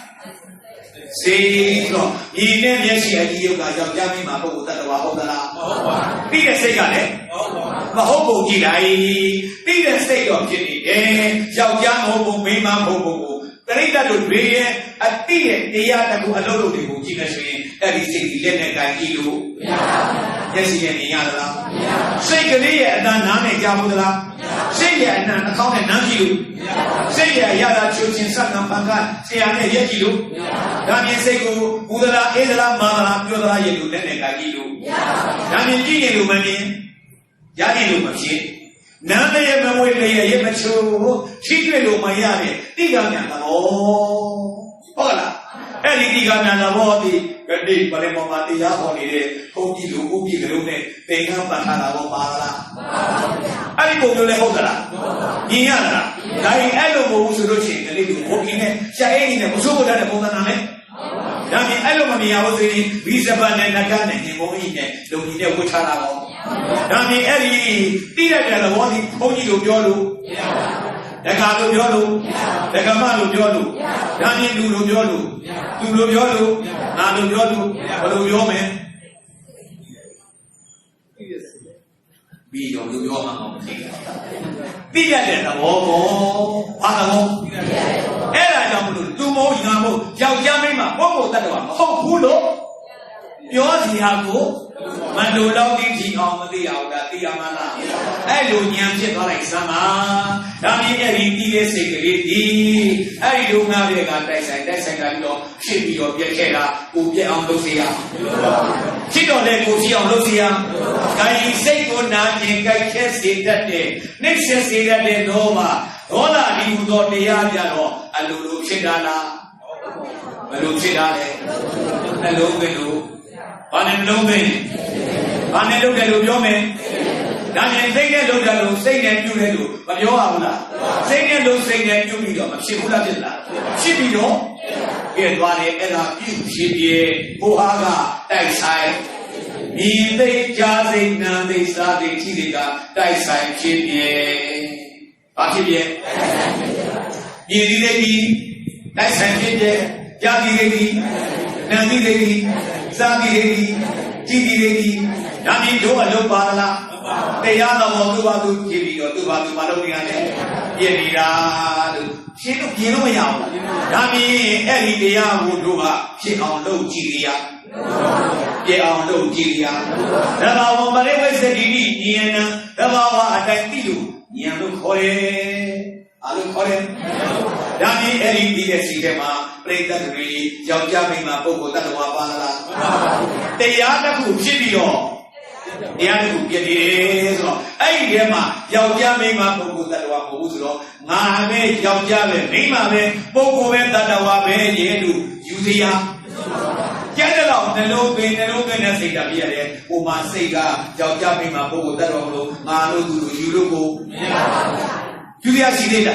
Say, no, he never yes, you got your Jami Mako that Wahogala. Peter Segale, Mahobo Gilai, Peter State of Jenny, Xiao Jam Hobo, Mima Hobo, the Rita to Bray, a Tia, the Yata to Alolo de Bukina, that is 11 Kilo. Yes, he and Yala. Say Galia and Nana Jamula. Say ya and account and Nakilu. Say ya Yala Church in San Panga, say Anna Yakilu. Damian Sego, Udala, Edela, Mala, Yola, Yalu, Nekakilu. Damian Gilu, Mani, Yadilu Machine. Nana Yamawe, Yamacho, Chikelu, Mayame, Tigana, oh, Hola. Any Tigana, Body, Gadi, Palemomati, Holiday, Hoki, Uki, Grune, they have Batana, Mala. I go to the Hodala. Yana, dying Elomo, Suruchi, the little walking, Shayin, and Musuba, and Modaname. Dami Elomania was in Visaban and Nagan and Moine, Lumina Wutaramo. Dami Eli, Tia, the one only to Yolu. The Galo Yolu, the Gamalo Yolu, Dani Lulu Yolu, Lulu Yolu, Nano Yolu, Yome. ပြီးတော့လူပြောမှမသိဘူးသိရတဲ့သဘောကိုဘာသဘောအဲ့ဒါကြောင့်မလို့သူမိုးညာမို့ယောက်ျားမိန်းမပုဂ္ဂိုလ်တ attva မဟုတ်ဘူးလို့ပြောစီဟာကိုမတူတော့တိထီအောင်မသိအောင်ဒါသိရမလားအဲ့လိုဉာဏ်ဖြစ်သွားလိုက်စမ်းပါဒါမြင်အဲ့ဒီပြီးတဲ့စိတ်ကလေးဒီအဲ့ဒီလိုငါတွေကတိုက်ဆိုင်လာပြီးတော့ဖြစ်ပြီးတော့ပြက်ခဲ့တာကိုပြက်အောင်လုပ်စီရဖြစ်တော့လေကိုဖြစ်အောင်လုပ်စီရဒါကြီးစိတ်ကိုနာကျင်ကြိုက်ခဲစေတတ်တဲ့နှိမ့်ဆက်စေတတ်တဲ့ဒေါသဒီဟူသောတရားကြတော့အလိုလိုဖြစ်တာလားဘယ်လိုဖြစ်တာလဲနှလုံးသွင်းလို့ဘာနဲ့လုံးသွင်းဘာနဲ့လုပ်တယ်လို့ပြောမယ်ဒါနဲ့စိတ်နဲ့လုပ်တယ်လို့စိတ်နဲ့ပြုတယ်လို့မပြောရဘူးလားစိတ်နဲ့လုပ်စိတ်နဲ့ပြုပြီးတော့မဖြစ်ဘူးလားဖြစ်လားဖြစ်ပြီးတော့ပြည့်သွားတယ်အဲ့ဒါပြုဖြစ်ပြဲဘုရားကတိုက်ဆိုင်မြင်သိကြားသိနာသိစားသိကြည့်တွေကတိုက်ဆိုင်ဖြစ်ပြဲဘာဖြစ်ပြဲမြင်သိသိတိုက်ဆိုင်ဖြစ်ပြဲကြားသိသိနာသိသိစားသိသိကြည့်သိသိဒါမြင်တို့အလုပ်ပါလားတရားတော်သူ့ဘာသူကြည့်ပြီးတော့သူ့ဘာသူမလုပ်နေရတယ်ပြည့်နေတာလို့ရှင်းလို့ပြင်လို့မရဘူးဒါမြင်အဲ့ဒီတရားကိုတို့ကဖြစ်အောင်လုပ်ကြည့်ရပြည့်အောင်လုပ်ကြည့်ရသဘာဝပရိဝေစတိတိဉာဏ်နဲ့သဘာဝအတိုင်းသိလို့ဉာဏ်လို့ခေါ်တယ်အလို့ခေါ်တယ်ဒါမြင်အဲ့ဒီဒီရဲ့စီထဲမှာပြိတ္တတွေယောက်ျားမိန်းမပုဂ္ဂိုလ်တ attva ပါလားတရားတစ်ခုဖြစ်ပြီးတော့တရားတစ်ခုပြည့်တယ်ဆိုတော့အဲ့ဒီထဲမှာယောက်ျားမိန်းမပုဂ္ဂိုလ်တ attva မဟုတ်ဘူးဆိုတော့ငါပဲယောက်ျားပဲမိန်းမပဲပုဂ္ဂိုလ်ပဲတ attva ပဲရဲ့လို့ယူစရာကျက်တော့နှလုံးသွင်းတဲ့စိတ်ဓာတ်ပြရတယ်ဟိုမှာစိတ်ကယောက်ျားမိန်းမပုဂ္ဂိုလ်တ attva မလို့ငါလို့သူလို့ယူလို့ကိုမရပါဘူးယူရရှိသေးတာ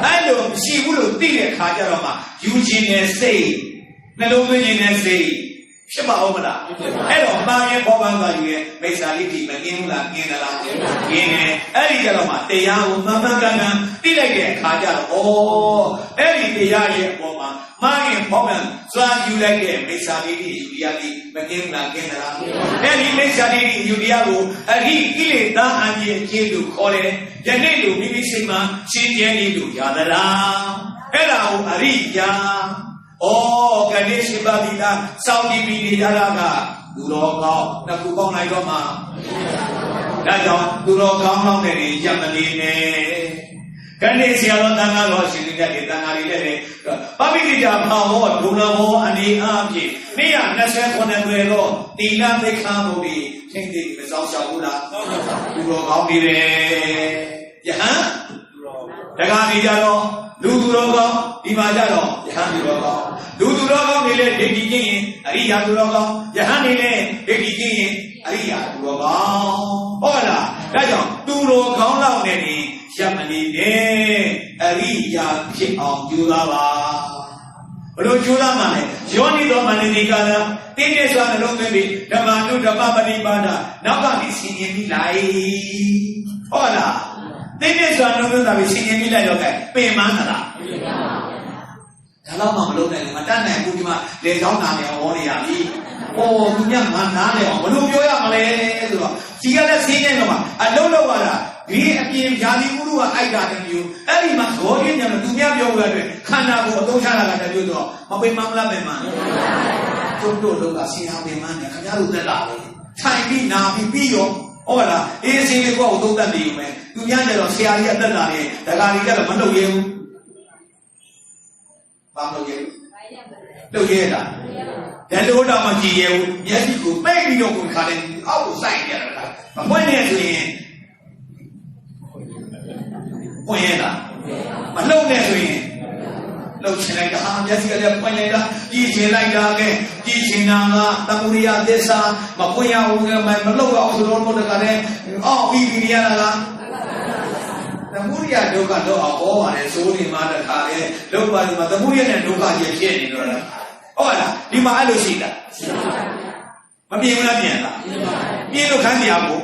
အဲ့လိုမရှိဘူးလို့သိတဲ့ခါကျတော့မှယူခြင်းနဲ့စိတ်နှလုံးသွင်းခြင်းနဲ့စိတ်ဖြစ်ပါဦးမလားအဲ့တော့မှားရင်ပေါ်ပန်းသွားယူရဲ့မိစ္ဆာလိတိမကင်းဘူးလားကင်းသလားကင်းတယ်အဲ့ဒီကြတော့မှတရားကိုမှန်မှန်ကန်ကန်သိလိုက်တဲ့အခါကျတော့ဩအဲ့ဒီတရားရဲ့အပေါ်မှာမှားရင်ပေါ်ပန်းသွားယူလိုက်တဲ့မိစ္ဆာလိတိယူတရားလိမကင်းဘူးလားကင်းသလားအဲ့ဒီမိစ္ဆာလိတိယူတရားကိုအဓိကိလေသာအပြည့်အကျဉ်းလို့ခေါ်တယ်ယနေ့လိုမိမိစိတ်မှာရှင်းကျင်းနေလို့ရသလားအဲ့ဒါကိုအရိယာကနေ့ရှိပါပြီလားစောင့်ကြည့်ပြီးနေရတာကသူတော်ကောင်းတစ်ခုပေါင်းလိုက်တော့မှဒါကြောင့်သူတော်ကောင်းလောက်နဲ့ရမနေနဲ့ကနေ့ဆရာတော်တန်ခါတော်ရှင်တဲ့တန်ခါလေးလည်းပပိတိတာဖောဟောဒုလဘောအနေအားဖြင့်229ပဲတော့တိလသိက္ခာမုတ်ဒီသိသိမစောင့်ရှောက်ဘူးလားသူတော်ကောင်းနေတယ်ယဟန်တက္ကသိကြတော့လူသူတော်ကောင်းဒီမှာကြတော့ယဟန်သူတော်ကောင်းလူသူတော်ကောင်းနေလေဒိဋ္ဌိကျင့်ရင်အရိယာသူတော်ကောင်းယဟန်နေလေဒိဋ္ဌိကျင့်ရင်အရိယာသူတော်ကောင်းဟုတ်လားဒါကြောင့်သူတော်ကောင်းလောက်နေရင်ရပ်မနေနဲ့အရိယာဖြစ်အောင်ကြိုးစားပါဘယ်လိုကြိုးစားမှလဲယောနိတော်မနတိကာလတင်းကျပ်စွာနှလုံးသွင်းပြီးဓမ္မနုဓမ္မပฏิပါဒနောက်ကနေဆင်ញင်ပြီးလိုက်ဟုတ်လားတင်းကျပ်စွာနှလုံးသွင်းတာပြီးဆင်ញင်ပြီးလိုက်တော့ကဲပင်မန်းလားဒါတော့မှမလုပ်နိုင်ဘူးမတတ်နိုင်ဘူးဒီမှာလေချောင်းနာနေအောင်ဟောနေရပြီ။သူမြတ်ငါနားလေအောင်ဘယ်လိုပြောရမလဲဆိုတော့ဒီကလည်းဆင်းရဲတော့မှအလုံးလောက်ရတာဒီအပြင်ယာတိဥရုကအိုက်တာတမျိုးအဲ့ဒီမှာဂေါ်ရင်းညံသူမြတ်ပြောရတဲ့ခန္ဓာကိုအသုံးချတာကတမျိုးတော့မပိမမလားပင်မတို့လောကဆင်းရဲပင်မနဲ့ခင်ဗျားတို့တက်လာလေထိုင်ပြီးနာပြီးရောဟုတ်လားအေးအစင်းလေးကိုသုံးတတ်နေုံပဲသူများကျတော့ဆရာကြီးကတက်လာတယ်ဒကာကြီးကတော့မလုပ်ရဘူးဘာလို့လဲလုပ်ရတာဘယ်လိုတော့မကြည့်ရဘူးမျက်စိကိုပိတ်ပြီးတော့ကိုခါတယ်အောက်ကိုစိုက်ရတာမပွင့်နေဆိုရင်ပွင့်ရတာမလုံနဲ့ဆိုရင်လုံချင်လိုက်တာမျက်စိကလည်းပွင့်လိုက်တာကြည့်ချင်လိုက်တာကဲကြည့်ချင်တာကသမုဒိယသစ္စာမပွင့်ရဘူးမလုံအောင်ဆိုတော့ဘုရားကလည်းအောက်ပြီးနေရတာလားသမုဒိယဒုက္ခတော့အောင်ဟောပါတယ်ဆိုဒီမှာတခါလေလောက်ပါဒီမှာသမုဒိယနဲ့ဒုက္ခကြီးဖြစ်နေတော့လားဟုတ်လားဒီမှာအဲ့လိုရှိတာမပြင်းဘူးလားပြင်းလားပြင်းလို့ခန်းကြရဘူး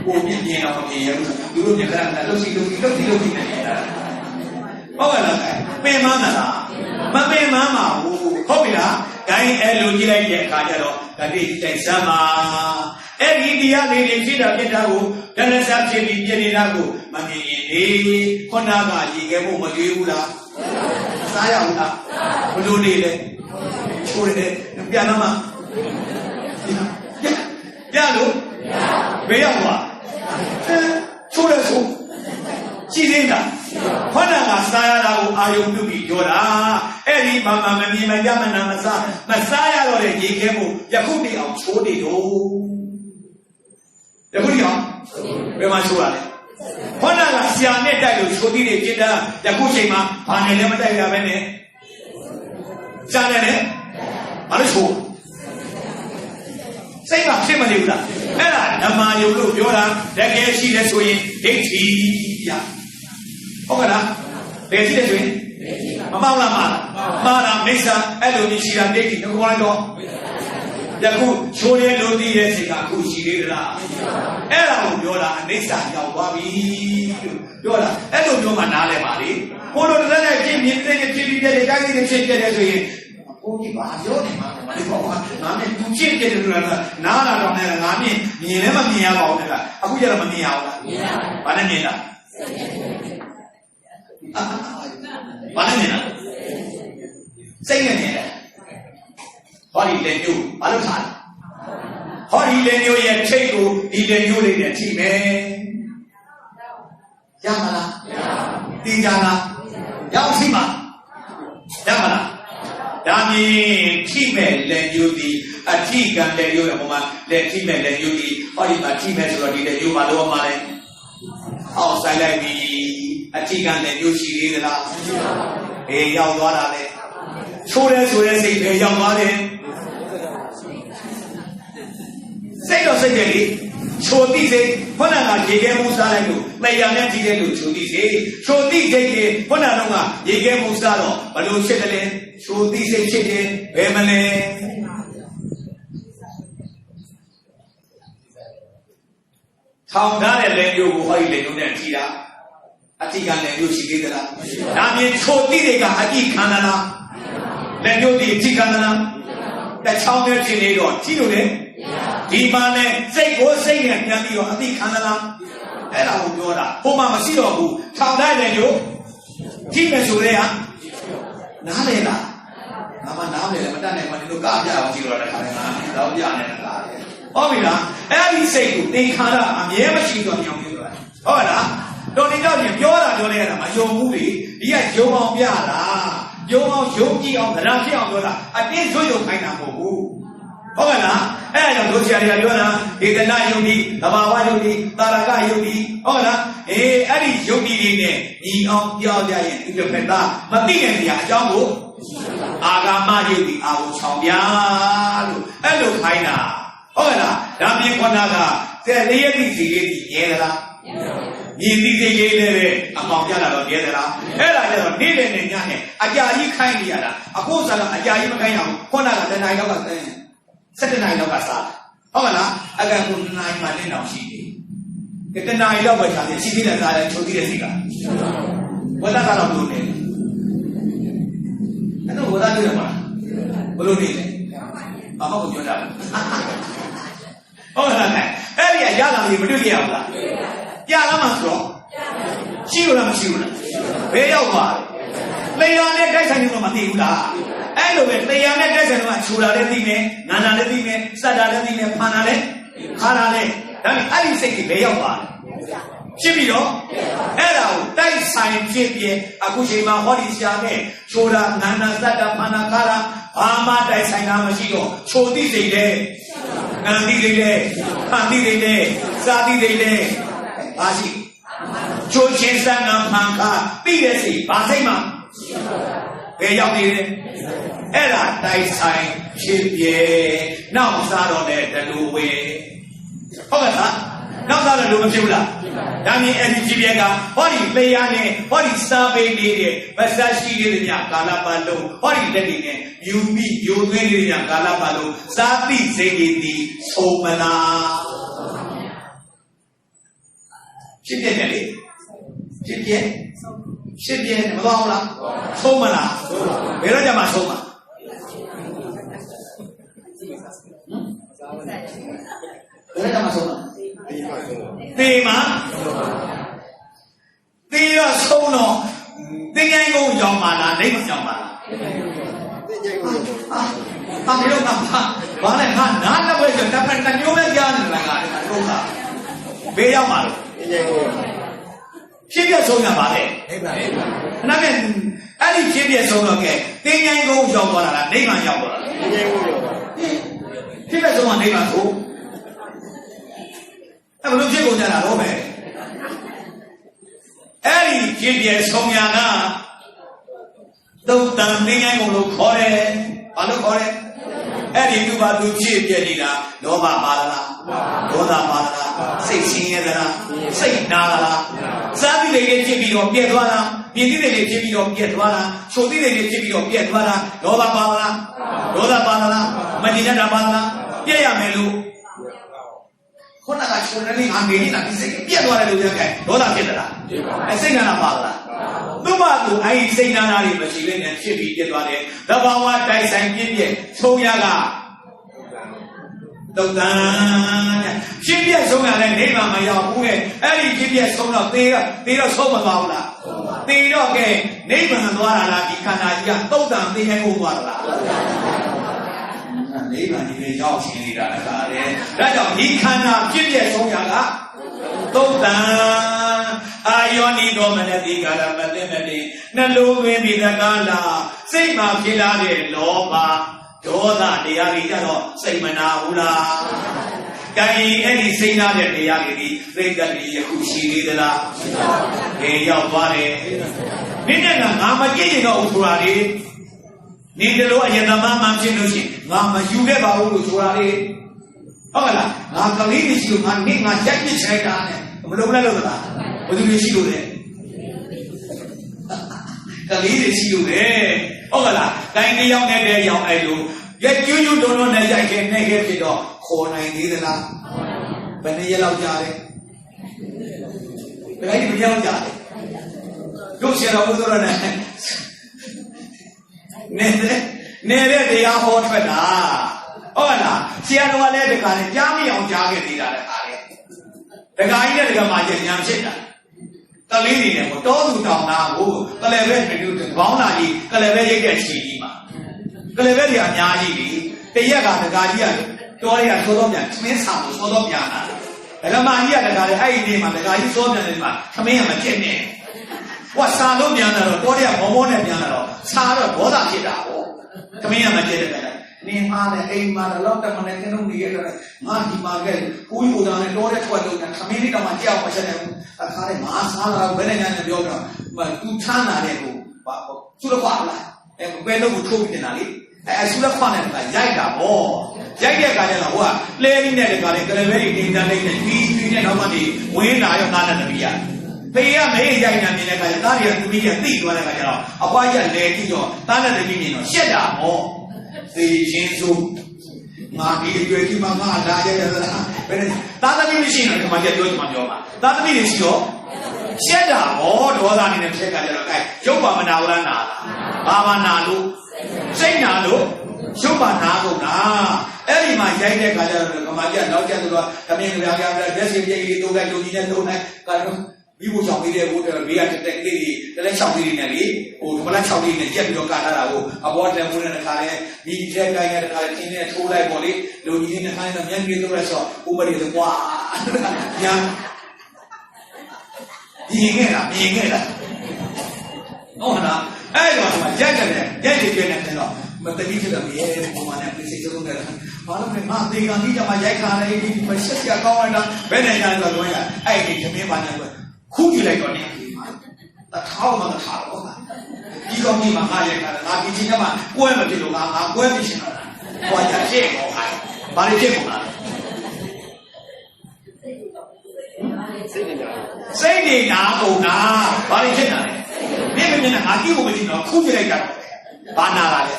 ကိုပြင်းတော့မပြင်းရဘူးသူတို့ပြခဏလှုပ်စီနေတာဟုတ်ကဲ့လားပင်မန်းလားမပင်မန်းပါဘူးဟုတ်ပြီလားဂိုင်းအဲ့လိုကြည့်လိုက်တဲ့အခါကျတော့ဒါတိတိုက်စမ်းပါ Dia ni kita kita tahu dan siapa ni jadi lagu mami ini konaga jika mu maju ula saya ula belum ni le curi le biar nama ya lu biar apa curi su ciri dah konaga saya lagu ayam tu bicara mama mami macam mana saya lor jika mu ya kau ni am curi do ya kau ni am memang curi Hona la siane dai lo chodi ni kita ya ku chain ma ba ne le ma dai ya ba ne cha ne ne ba lo chu sai ba phit ma le bu la ai la dhamma yu lo pyo la takae shi le so yin daithi yaဟုတ်ကလားဘယ်ရှိလဲဆိုရင်မမောက်လားမှာတာမိစ္ဆာအဲ့လိုကြီးရှိတာဒိဋ္ဌိကိုခေါ်လိုက်တော့ယခုချိုးရဲလို့သိတဲ့စိတ်ကအခုရှိသေးသလားအဲ့ဒါကိုပြောတာအနိစ္စရောက်သွားပြီလို့ပြောတာအဲ့လိုပြောမှနားလဲပါလေကိုလိုတစ်လက်နဲ့ပြင်းပြင်းတဲ့ဖြစ်ပြီးတဲ့တိုင်းကြီးဖြစ်ခဲ့တဲ့ဆိုရင်ကိုကြီးဘာပြောနေမှာမလို့ပေါ့ငါနဲ့သူဖြစ်ခဲ့တယ်လို့လားနားလာတော့လည်းငါမြင်လည်းမမြင်ရပါဘူးတကအခုကျတော့မမြင်ရဘူးလားမြင်ရပါဘာနဲ့မြင်တာဘာနဲ့မြင်တာစိတ်နဲ့မြင်တယ်ဟောဒီလေညို့ဘာလို့ထားလဲဟောဒီလေညို့ရဲ့ထိတ်ကိုဒီလေညို့လေးနဲ့ထိမယ်ရမလားသိကြလားရောက်ရှိမှာရမလားဒါမြင်ထိမဲ့လေညို့ဒီအထိကံလေညို့ရဲ့ပုံမှာလေထိမဲ့လေညို့ဒီဟောဒီမှာထိမဲ့ဆိုတော့ဒီလေညို့မှာလောမှာလဲအောက်ဆိုင်လိုက်ပြီအထိကံလေညို့ရှိသေးသလားအေးရောက်သွားတာလေချိုးရဲဆိုရဲစိတ်ပဲရောက်သွားတယ်စိတ်တော့စိတ်တယ်လေချိုတိစိတ်ခုနကရေခဲမှုစားလိုက်လို့တရားနဲ့ကြည့်တဲ့လို့ချိုတိစိတ်ချိုတိစိတ်ကြီးခုနကတော့ရေခဲမှုစားတော့ဘလို့ဖြစ်တယ်လဲချိုတိစိတ်ဖြစ်တယ်ဘယ်မလဲထောင်ထားတဲ့လေမျိုးကိုဟောဒီလေမျိုးနဲ့ထီတာအတိကလည်းမျိုးရှိသေးသလားဒါမြင်ချိုတိတွေကအတိခံသလားလက်ညှိုးဒီအထိခံသလားတချောင်းနဲ့ဖြစ်နေတော့ကြည့်လို့လေဒီမှာနဲ့စိတ်ကိုစိတ်နဲ့ပြန်ပြီးတော့အသိခံသလားအဲ့ဒါကိုပြောတာဟိုမှာမရှိတော့ဘူးထောင်တိုင်းလည်းညို့ကြည့်မယ်ဆိုတဲ့ဟာနားလေလားငါမနားလေလည်းမတတ်နိုင်မှဒီလိုကပြအောင်ကြည့်တော့တခါတည်းငါတော့ပြနေတာလားဟုတ်ပြီလားအဲ့ဒီစိတ်ကိုသင်္ခါရအမြဲမရှိတော့ညောင်းနေတော့ဟုတ်လားတော်နေတော့ပြောတာပြောနေရတာမယုံဘူးလေဒီကယုံအောင်ပြတာယုံအောင်ယုံကြည်အောင်သရဖြစ်အောင်ပြောတာအတင်းဆွယုံခိုင်းတာမဟုတ်ဘူးဟုတ်ကဲ့လားအဲ့ဒါကြောင့်တို့ဆရာတွေကပြောတာဒေသနာယုံဒီသဘာဝယုံဒီတာရကယုံဒီဟုတ်လားအဲ့ဒီယုံဒီတွေနဲ့ညီအောင်ပြောကြရင်ဒီလိုပဲသားမသိတဲ့နေရာအကြောင်းကိုအာဂမယုံဒီအာကိုချောင်ပြလို့အဲ့လိုခိုင်းတာဟုတ်ကဲ့လားဒါပြင်ခေါနာကတဲ့လေးရည်စီလေးကြီးရဲသလားမြင်သိစိတ်လေးလည်းပဲအမောင်ပြလာတော့ရဲသလားအဲ့ဒါကျတော့နေ့လည်နဲ့ညနဲ့အကြာကြီးခိုင်းနေရတာအခုစားတော့အကြာကြီးမခိုင်းအောင်ခေါနာကတနိုင်တော့က7နိုင်လောက်ကစားဟုတ်ကလားအကန့်ကိုနိုင်မှလည်းတော့ရှိတယ်တနိုင်လောက်ပဲစားတယ်ရှိသေးတယ်စားတယ်ချုပ်သေးတယ်စိတ်ကဝဒကတော့လို့နေအဲ့တော့ဝဒတွေ့ရမှာဘလို့နေလဲအမောက်ကိုပြောတာဟုတ်လားအဲ့ဒီရလာပြီမတွေ့ကြရဘူးလားပြလာမှဆိုတော့ရှိလို့လားမရှိဘူးလားဘယ်ရောက်သွားလဲလေယာနဲ့တိုက်ဆိုင်နေတော့မသိဘူးလားအဲ့လိုပဲတရားနဲ့တက်ဆံတော့ခြူတာလည်းသိမယ်ငါနာလည်းသိမယ်စက်တာလည်းသိမယ်ဖန်တာလည်းခါတာလည်းဒါပေမဲ့အဲ့ဒီစိတ်ကြီးဘယ်ရောက်သွားလဲဖြစ်ပြီးတော့အဲ့ဒါကိုတိုက်ဆိုင်ဖြစ်ပြအခုချိန်မှာဟောဒီဆရာနဲ့ခြူတာငါနာစက်တာဖန်တာခါတာဘာမှတိုက်ဆိုင်တာမရှိတော့ခြုံသိစိတ်တဲ့ငါသိစိတ်တဲ့ဖန်သိစိတ်တဲ့စာသိစိတ်တဲ့ဘာရှိခြုံချင်းစံနာဖန်ခါပြီးတဲ့စိတ်ဘာစိတ်မှဘယ်ရောက်နေလဲအဲ့ဒါတိုက်ဆိုင်ဖြစ်ပြနောက်စားတော့တဲ့တလူဝေဟုတ်ကဲ့လားနောက်စားတဲ့လူမဖြစ်ဘူးလားဒါမြင်အဲ့ဒီဖြစ်ပြကဟောဒီပေရနဲ့ဟောဒီစားပေးနေတဲ့ဗစရှိနေတဲ့ညကာလပတ်လုံးဟောဒီလက်တွေနဲ့ယူပြီးယူသွင်းနေတဲ့ညကာလပတ်လုံးစားတိစိတ်တွေဒီဆုံးမလားဖြစ်ပြတယ်လေဖြစ်ပြမသွားဘူးလားဆုံးမလားဘယ်တော့ကြမှာဆုံးမှာဘယ် သေမှာသေတော့ဆုံးတော့သင်္ချိုင်းကုန်းရောက်ပါလားနိဗ္ဗာန်ရောက်ပါလားအာမလို့ကဘာလဲဟာနားတော့ပဲဆိုတပတ်တမျိုးပဲကြားနေတာကတို့ကဘေးရောက်ပါလို့ဖြစ်ပြဆုံးရပါလေနိဗ္ဗာန်ခဏကအဲ့ဒီဖြစ်ပြဆုံးတော့ကဲသင်္ချိုင်းကုန်းရောက်သွားတာလားနိဗ္ဗာန်ရောက်သွားတာလားသင်္ချိုင်းကုန်းရောက်သွားဖြစ်ပြဆုံးကနိဗ္ဗာန်ကိုအဲ့ဘယ်လိုဖြစ်ကုန်ကြတာတော့ပဲအဲ့ဒီဖြစ်ပြဆုံးရကသုတ်တန်သင်္ချိုင်းကုန်းလို့ခေါ်တယ်ဘာလို့ခေါ်လဲအဲ့ဒီသူ့ဘာသူဖြစ်ပြနေတာလောဘပါလားဒေါသပါလားစိတ်ဆင်းရဲသလားစိတ်နာလားစားတိတွေလေးဖြစ်ပြီးတော့ပြည့်သွားလားမြင်တိတွေလေးဖြစ်ပြီးတော့ပြည့်သွားလားချိုတိတွေလေးဖြစ်ပြီးတော့ပြည့်သွားလားလောဘပါလားဒေါသပါလားမတိညတာပါလားပြည့်ရမယ်လို့ခုနကချိုနေလေးငါနေနေတာဒီစိတ်ပြည့်သွားတယ်လို့ပြောခဲ့ဒေါသဖြစ်သလားအဲ့စိတ်နာတာပါလားသူ့ဘာသူအဲ့ဒီစိတ်နာတာတွေမရှိဘဲနဲ့ဖြစ်ပြီးပြည့်သွားတယ်သဘာဝတိုက်ဆိုင်ပြည့်ပြည့်ဆုံးရကတုတ်တန်ဖြစ်ပြဆုံးရတဲ့နိဗ္ဗာန်မရောက်ဘူးတဲ့အဲ့ဒီဖြစ်ပြဆုံးတော့သေတော့ဆုံးမသွားဘူးလားသေတော့ကဲနိဗ္ဗာန်သွားတာလားဒီခန္ဓာကြီးကတုတ်တန်သိနေဖို့သွားတာလားနိဗ္ဗာန်ကြီးလည်းရောက်ရှိနေတာတခါလေဒါကြောင့်ဒီခန္ဓာဖြစ်ပြဆုံးရကတုတ်တန်အာယောနိတော်မနတိကာလမသိမတိနှလုံးသွင်းပြီးတကားလားစိတ်မှာဖြစ်လာတဲ့လောဘဒေါသတရားတွေကြတော့စိတ်မနာဘူးလား။ကိုင်အဲ့ဒီစိတ်နာတဲ့တရားတွေဒီသိက္ခာတွေယခုရှိသေးသလား။ခေရောက်သွားတယ်။နိနဲ့ကငါမကြည့်ရင်တော့ဆိုတာလေ။နေတလို့အယတမမှဖြစ်လို့ရှိရင်ငါမယူခဲ့ပါဘူးလို့ဆိုတာလေ။ဟုတ်လား။ငါကလေးတွေရှိလို့ငါကြိုက်ပြစ်ဆိုင်တာနဲ့မလုပ်လိုက်လို့လား။ဘယ်သူတွေရှိလို့လဲ။ကလေးတွေရှိလို့လေ။ဟုတ်ကလား။ကိုင်တစ်ယောက်နဲ့တည်းရောက်အဲ့လိုရက်ကျွန်းတုံတုံနဲ့ရိုက်ခဲ့နေခဲ့ဖြစ်တော့ခေါ်နိုင်သေးသလားဘယ်နှစ်ရက်လောက်ကြာလဲဘယ်လိုပြောကြလဲတို့ဆရာတော်ဘုရားနဲ့နေတဲ့တရားဟောထွက်တာဟုတ်လားဆရာတော်ကလည်းတခါနဲ့ကြားမအောင်ကြားခဲ့သေးတာလည်းအားလေတခါကြီးနဲ့တခါမှညံဖြစ်တာကလေးတွေနဲ့တောသူတောင်သားကိုကလည်းပဲတူဘောင်းလာကြီးကလည်းပဲရိတ်တဲ့ခြေကြီးမှာကလေးပဲတွေအများကြီးလေတရက်ကတကားကြီးကတော်ရရသောတော့ပြန်သမင်းဆောင်လို့သောတော့ပြန်လာတယ်ဒကမာကြီးကတကားလေအဲ့ဒီနေ့မှာတကားကြီးသောပြန်နေမှာသမင်းကမဖြစ်နဲ့ဟောစာလို့ပြန်လာတော့တော်ရဘောဘောနဲ့ပြန်လာတော့စာတော့ဘောသာဖြစ်တာဟောသမင်းကမဖြစ်တဲ့ကလေးနေမှာလည်းအိမ်မှာတော့တမနဲ့ကနုံနေရတယ်ငါဒီမှာကဦးယူသားနဲ့တော်ရထွက်လို့သမင်းလေးတော့မှကြောက်မချက်နဲ့အခါလေးငါစားလာဘယ်နဲ့ညာနဲ့ပြောတော့သူချမ်းသာတဲ့ကိုသူတော့ပါလားဘယ်လိုကိုထိုးပြီးနေတာလေဆုလက်ခွနဲ့ကရိုက်တာဗောရိုက်တဲ့အခါကျတော့ဟိုကလဲရင်းနဲ့တခါလေကလပဲတွေတင်တန်းလိုက်နဲ့ပြီးနဲ့တော့မှဒီဝင်းလာရောသားနဲ့တပီးရဖေးကမေးရိုက်နေတာမြင်တဲ့အခါကျသားတွေကသူကြီးကသိသွားတဲ့အခါကျတော့အပွားကြီးလဲကြည့်တော့သားနဲ့တပီးမြင်တော့ရှက်တာဗောသေချင်းစိုးငါဒီအကျွေးကြီးမှငါလာရရလားဘယ်နဲ့သားသမီးမရှိရင်ဒီမှာကြပြောချင်မှပြောပါသားသမီးတွေရှိတော့ရှက်တာဗောဒေါသနေနဲ့ဖြစ်ကြကြတော့အဲရုပ်ပါမနာဘူးလားနာလားဘာမှနာလို့စိတ်နာလို့ရုပ်ပါနာကုန်တာအဲ့ဒီမှာရိုက်တဲ့ခါကျတော့ကမာကြီးနောက်ကျတော့သမင်းကြပြပြလက်စီပြေးလေးတိုးလိုက်တိုးကြီးနဲ့တိုးလိုက်ကတော့မိဖို့ချောင်းလေးတဲ့ဘိုးတော်ဘေးကတက်လေးတွေတလဲချောင်းလေးနဲ့လေဟိုမလားချောင်းလေးနဲ့ရက်ပြီးတော့ကထားတာကိုအဘောတန်မိုးနဲ့တခါလဲမိထဲကိုင်းနဲ့တခါလဲတင်းနဲ့ထိုးလိုက်ပေါ့လေလူကြီးနဲ့ခိုင်းတော့မျက်ကြီးတို့လိုက်ဆိုဥပဒေဆိုကွာညာမြင်ခဲ့တာဟုတ်လားအဲ့တော့မှရိုက်တယ်ရိုက်ပြနေတယ်တော့မတတိဖြစ်တယ်ရဲ့ပုံမှန်နဲ့ပြည့်စုံတယ်ဘာလို့လဲငါသေကံကြီးကမှရိုက်ခါလိုက်ဒီမဆက်ရကောင်းလိုက်တာဘယ်နဲ့ညာဆိုတော့အဲ့ဒီသမင်းပါနေတော့ခုကြည့်လိုက်တော့နေတထောက်မှတထောက်တော့ဒီကောင်ကြီးမှာငါရိုက်ခါတယ်ငါဒီချင်းကမှကွဲမဖြစ်လို့ငါကွဲဖြစ်နေတာဟောရရှေ့ကောဟာဘာလို့ဖြစ်ကုန်လားစိတ်နေနာကုန်တာဘာလို့ဖြစ်နေတာလဲမြင်ငါကြည့်ဖို့မကြည့်တော့ခုကြည့်လိုက်ကြတော့ဘာနာလာလဲ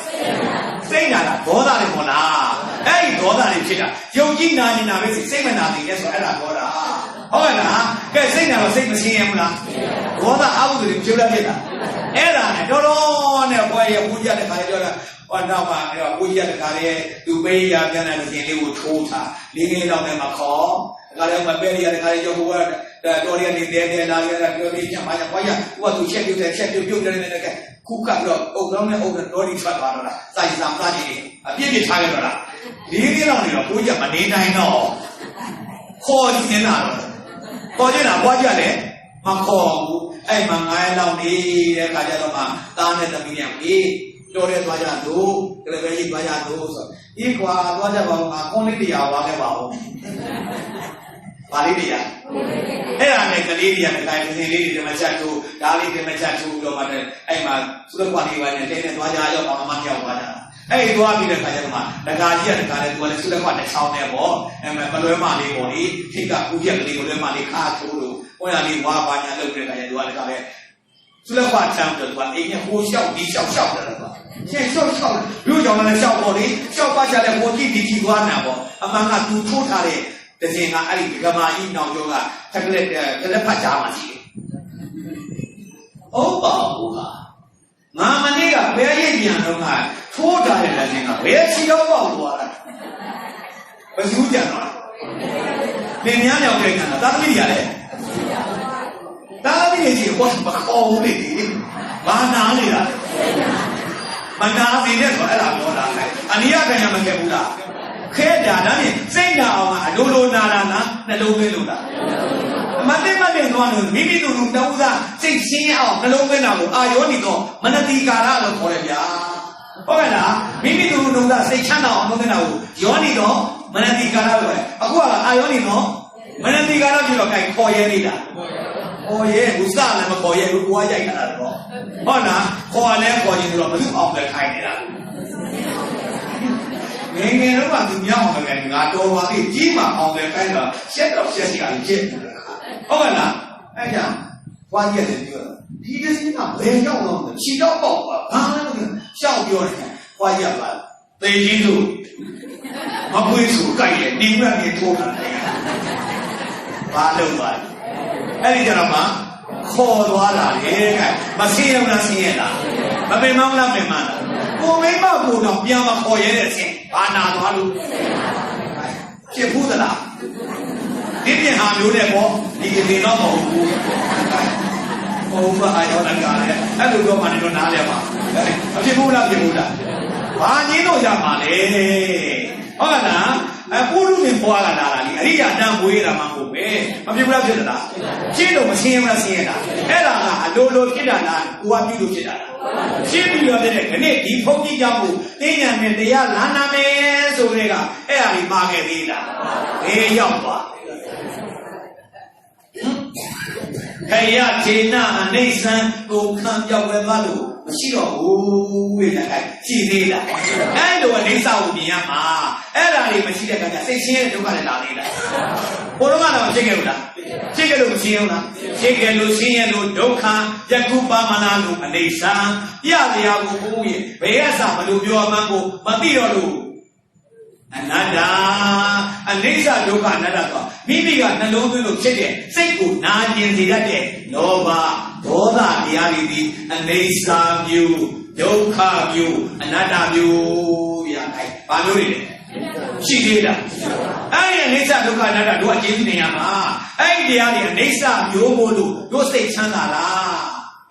စိတ်နာတာဒေါသတွေပေါ်လားအဲ့ဒီဒေါသတွေဖြစ်တာယုံကြည်နာနေတာပဲစိတ်မနာသေးလဲဆိုအဲ့ဒါပြောတာဟုတ်လားကဲစိတ်နာတော့စိတ်မစင်းရဘူးလားဒေါသအဟုတွေပြုတ်လာဖြစ်တာအဲ့ဒါနဲ့တော်တော်နဲ့ဝ ဘွားရဲ့ဘူးကြတဲ့ခါကျတော့ဟောနောက်မှာဘူးကြတဲ့ခါလေးသူပေးရပြန်တဲ့ရှင်လေးကိုထိုးထားလေးလေးလောက်နဲ့မခေါ်ဒါလည်းမပေးရတဲ့ခါလေးကျဘွားတော်ရည်နေတဲ့လာရတဲ့ပြောပြီးချမ်းပါဘွားရဘွားသူချက်ပြုတ်တယ်ချက်ပြုတ်တယ်နဲ့ကခုကပ်တော့အုပ်ကောင်းနဲ့အုပ်တော့တော်ရီထွက်သွားတော့လားစိုက်စားသားကြီးအပြည့်ပြည့်ထားခဲ့တော့လားလေးလေးလောက်နေတော့ဘူးကြမနေနိုင်တော့ခေါ်နေတာတော့ခေါ်နေတာဘွားကြတယ်မခေါ်ဘူးအဲ့မှာ9လောက်နေတဲ့ခါကျတော့မှသားနဲ့သမီးနဲ့အေးတော်ရဲသွားကြလို့ကလေးပဲကြီးသွားကြလို့ဆိုဒီကွာသွားကြပါဦးငါကွန်လေးတရားဝါခဲ့ပါဦးပါဠိတရားအဲ့ဒါနဲ့ကလေးတွေကတခါတည်းလေးတွေမချက်လို့ဒါလေးတွေမချက်လို့တော့မှအဲ့မှာသုရကွာလေးပိုင်းနဲ့တဲသွားကြရောက်အောင်မမြောက်သွားကြအဲ့ဒီသွားပြီးတဲ့ခါကျတော့မှဒကာကြီးကဒကာလည်းသူကလည်းသုရကွာတစ်ချောင်းနဲ့ပေါ့အဲ့မှာပလွဲမလေးပေါ့လေထိတ်ကကူပြက်ကလေးကိုလွဲမလေးခါထိုးလို့ဟိုရလေးဝါပါညာလုပ်တဲ့ခါကျသူကလည်းသုရကွာချမ်းတော့သူကအိမ်နဲ့ဟိုလျှောက်ဒီလျှောက်လျှောက်တယ်ကွာရှင်းလျှောက်လူကြောင့်လည်းလျှောက်ပေါ့လေလျှောက်ပါချလည်းဟိုကြည့်ဒီကြည့်သွားနာပေါ့အမှန်ကသူထိုးထားတဲ့တစင်ကအဲ့ဒီကမာကြီးနောင်ကျော်ကတက်ကလက်ဖတ်ကြားမှာရှိတယ်ဟုတ်ပါဘူးကငါမနေ့ကဘယ်ရိပ်ပြန်တော့ကထိုးထားတဲ့တစင်ကဘယ်ချီတော့ပေါ့သွားတာဘယ်သူကြံတော့သင်များရောက်တဲ့ကသာသမီရလေသာသမီကြီးကမခေါ်ဘူးလေဘာနာနေတာမနာနေနဲ့ဆိုအဲ့ဒါပြောတာလေအနိယကံရမခဲ့ဘူးလားခဲတာဒါနဲ့စိတ်နာအောင်အလိုလိုနာတာလားနှလုံးသွင်းလို့လားမသိသွားလို့မိမိတို့လူတဝုသားစိတ်ရှင်းအောင်နှလုံးသွင်းတာကိုအာယောနိတော့မနတိကာရလို့ခေါ်ရဗျာဟုတ်ကဲ့လားမိမိတို့လူသားစိတ်ချမ်းသာအောင်နှလုံးသွင်းတာကိုယောနိတော့မနတိကာရလို့အခုကအာယောနိတော့မနတိကာရပြီးတော့ခိုင်ခေါ်ရဲနေတာခေါ်ရဲဘူးစလည်းမခေါ်ရဲဘူးကိုယ်ကရိုက်တာတော့ဟုတ်လားခေါ်လည်းခေါ်ရင်တော့ဘယ်သူအောင်ပဲခိုင်းနေတာငယ်ငယ်တော့ကသူမြောက်အောင်ပဲငါတော်ပါပြီကြီးမှအောင်ပဲခိုင်းတော့ရှက်တော့ရှက်စီကဖြစ်ဟုတ်ကဲ့လားအဲ့ကြောင့်ဘွားကြီးလည်းပြောဒီတစင်းကဘယ်ရောက်တော့ချီတော့ပေါ့ဘာလို့ရှောက်ပြောတယ်ဘွားကြီးကသေချင်းသူမပွေးစုကြိုက်တယ်နေမဲ့နေထိုးတာလေဘာလို့ပါအဲ့ဒီကြတော့မှခေါ်သွားတာလေကမဆင်းရမလားဆင်းရလားမပင်မလားပင်မလားကိုမိမကိုတော့ပြန်မခေါ်ရဲတဲ့အချင်းဘာနာသွားလို့ဖြစ်ဘူးသလားဒီပြင်ဟာမျိုးနဲ့ပေါ့ဒီကိတော့မဟုတ်ဘူးဟုတ်ပါအားရောတကားလေအဲ့လိုတော့မှလည်းတော့နားလဲပါအဖြစ်ဘူးလားဖြစ်ဘူးလားဘာညင်းတော့ရမှာလေဟုတ်ကဲ့လားပုရုမြင်ပွားလာတာလေအရိယာတန်မွေးတာမှမဟုတ်ပဲမဖြစ်ဘူးလားဖြစ်လားရှင်းလို့မရှင်းမလားရှင်းရတာအဲ့ဒါကအလိုလိုဖြစ်တာလားကိုကပြုလို့ဖြစ်တာလားရှင်းပြီးတော့တဲ့ခဏဒီဖုန်ကြီးကြောင့်ကိုတင်းညာနဲ့တရားလမ်းနာမယ်ဆိုတဲ့ကအဲ့ဟာကြီးမှာခဲ့သေးလားအေးရောက်သွားခရထေနအနေဆံကိုခံပြောက်ပဲသွားလို့မရှိတော့ဘူးဝိညာဉ်ရှိသေးလားအဲ့လိုအနေစာကိုမြင်ရမှာအဲ့ဒါလေးမရှိတဲ့အခါကျစိတ်ရှင်းတဲ့ဒုက္ခတွေလာသေးလားဘုရားကတော့ဖြစ်ခဲ့ဘူးလားဖြစ်ခဲ့လို့မရှင်းဘူးလားဖြစ်ခဲ့လို့ရှင်းရလို့ဒုက္ခယခုပါမနာလို့အနေဆံပြတရားကိုဘုရားဘယ်အစမလို့ပြောမှန်းကိုမသိတော့လို့အနတ္တအနေဆဒုက္ခအနတ္တဆိုမိမိကနှလုံးသွင်းလို့ဖြစ်တဲ့စိတ်ကိုနာကျင်စေတတ်တဲ့လောဘဒေါသတရားတွေဒီအနေဆာမျိုးဒုက္ခမျိုးအနတ္တမျိုးရခိုင်ဘာမျိုးတွေလဲရှိသေးတာအဲ့ဒီအနေဆဒုက္ခအနတ္တတို့အကျဉ်းနေရမှာအဲ့ဒီတရားတွေအနေဆမျိုးမို့လို့တို့စိတ်ချမ်းသာလား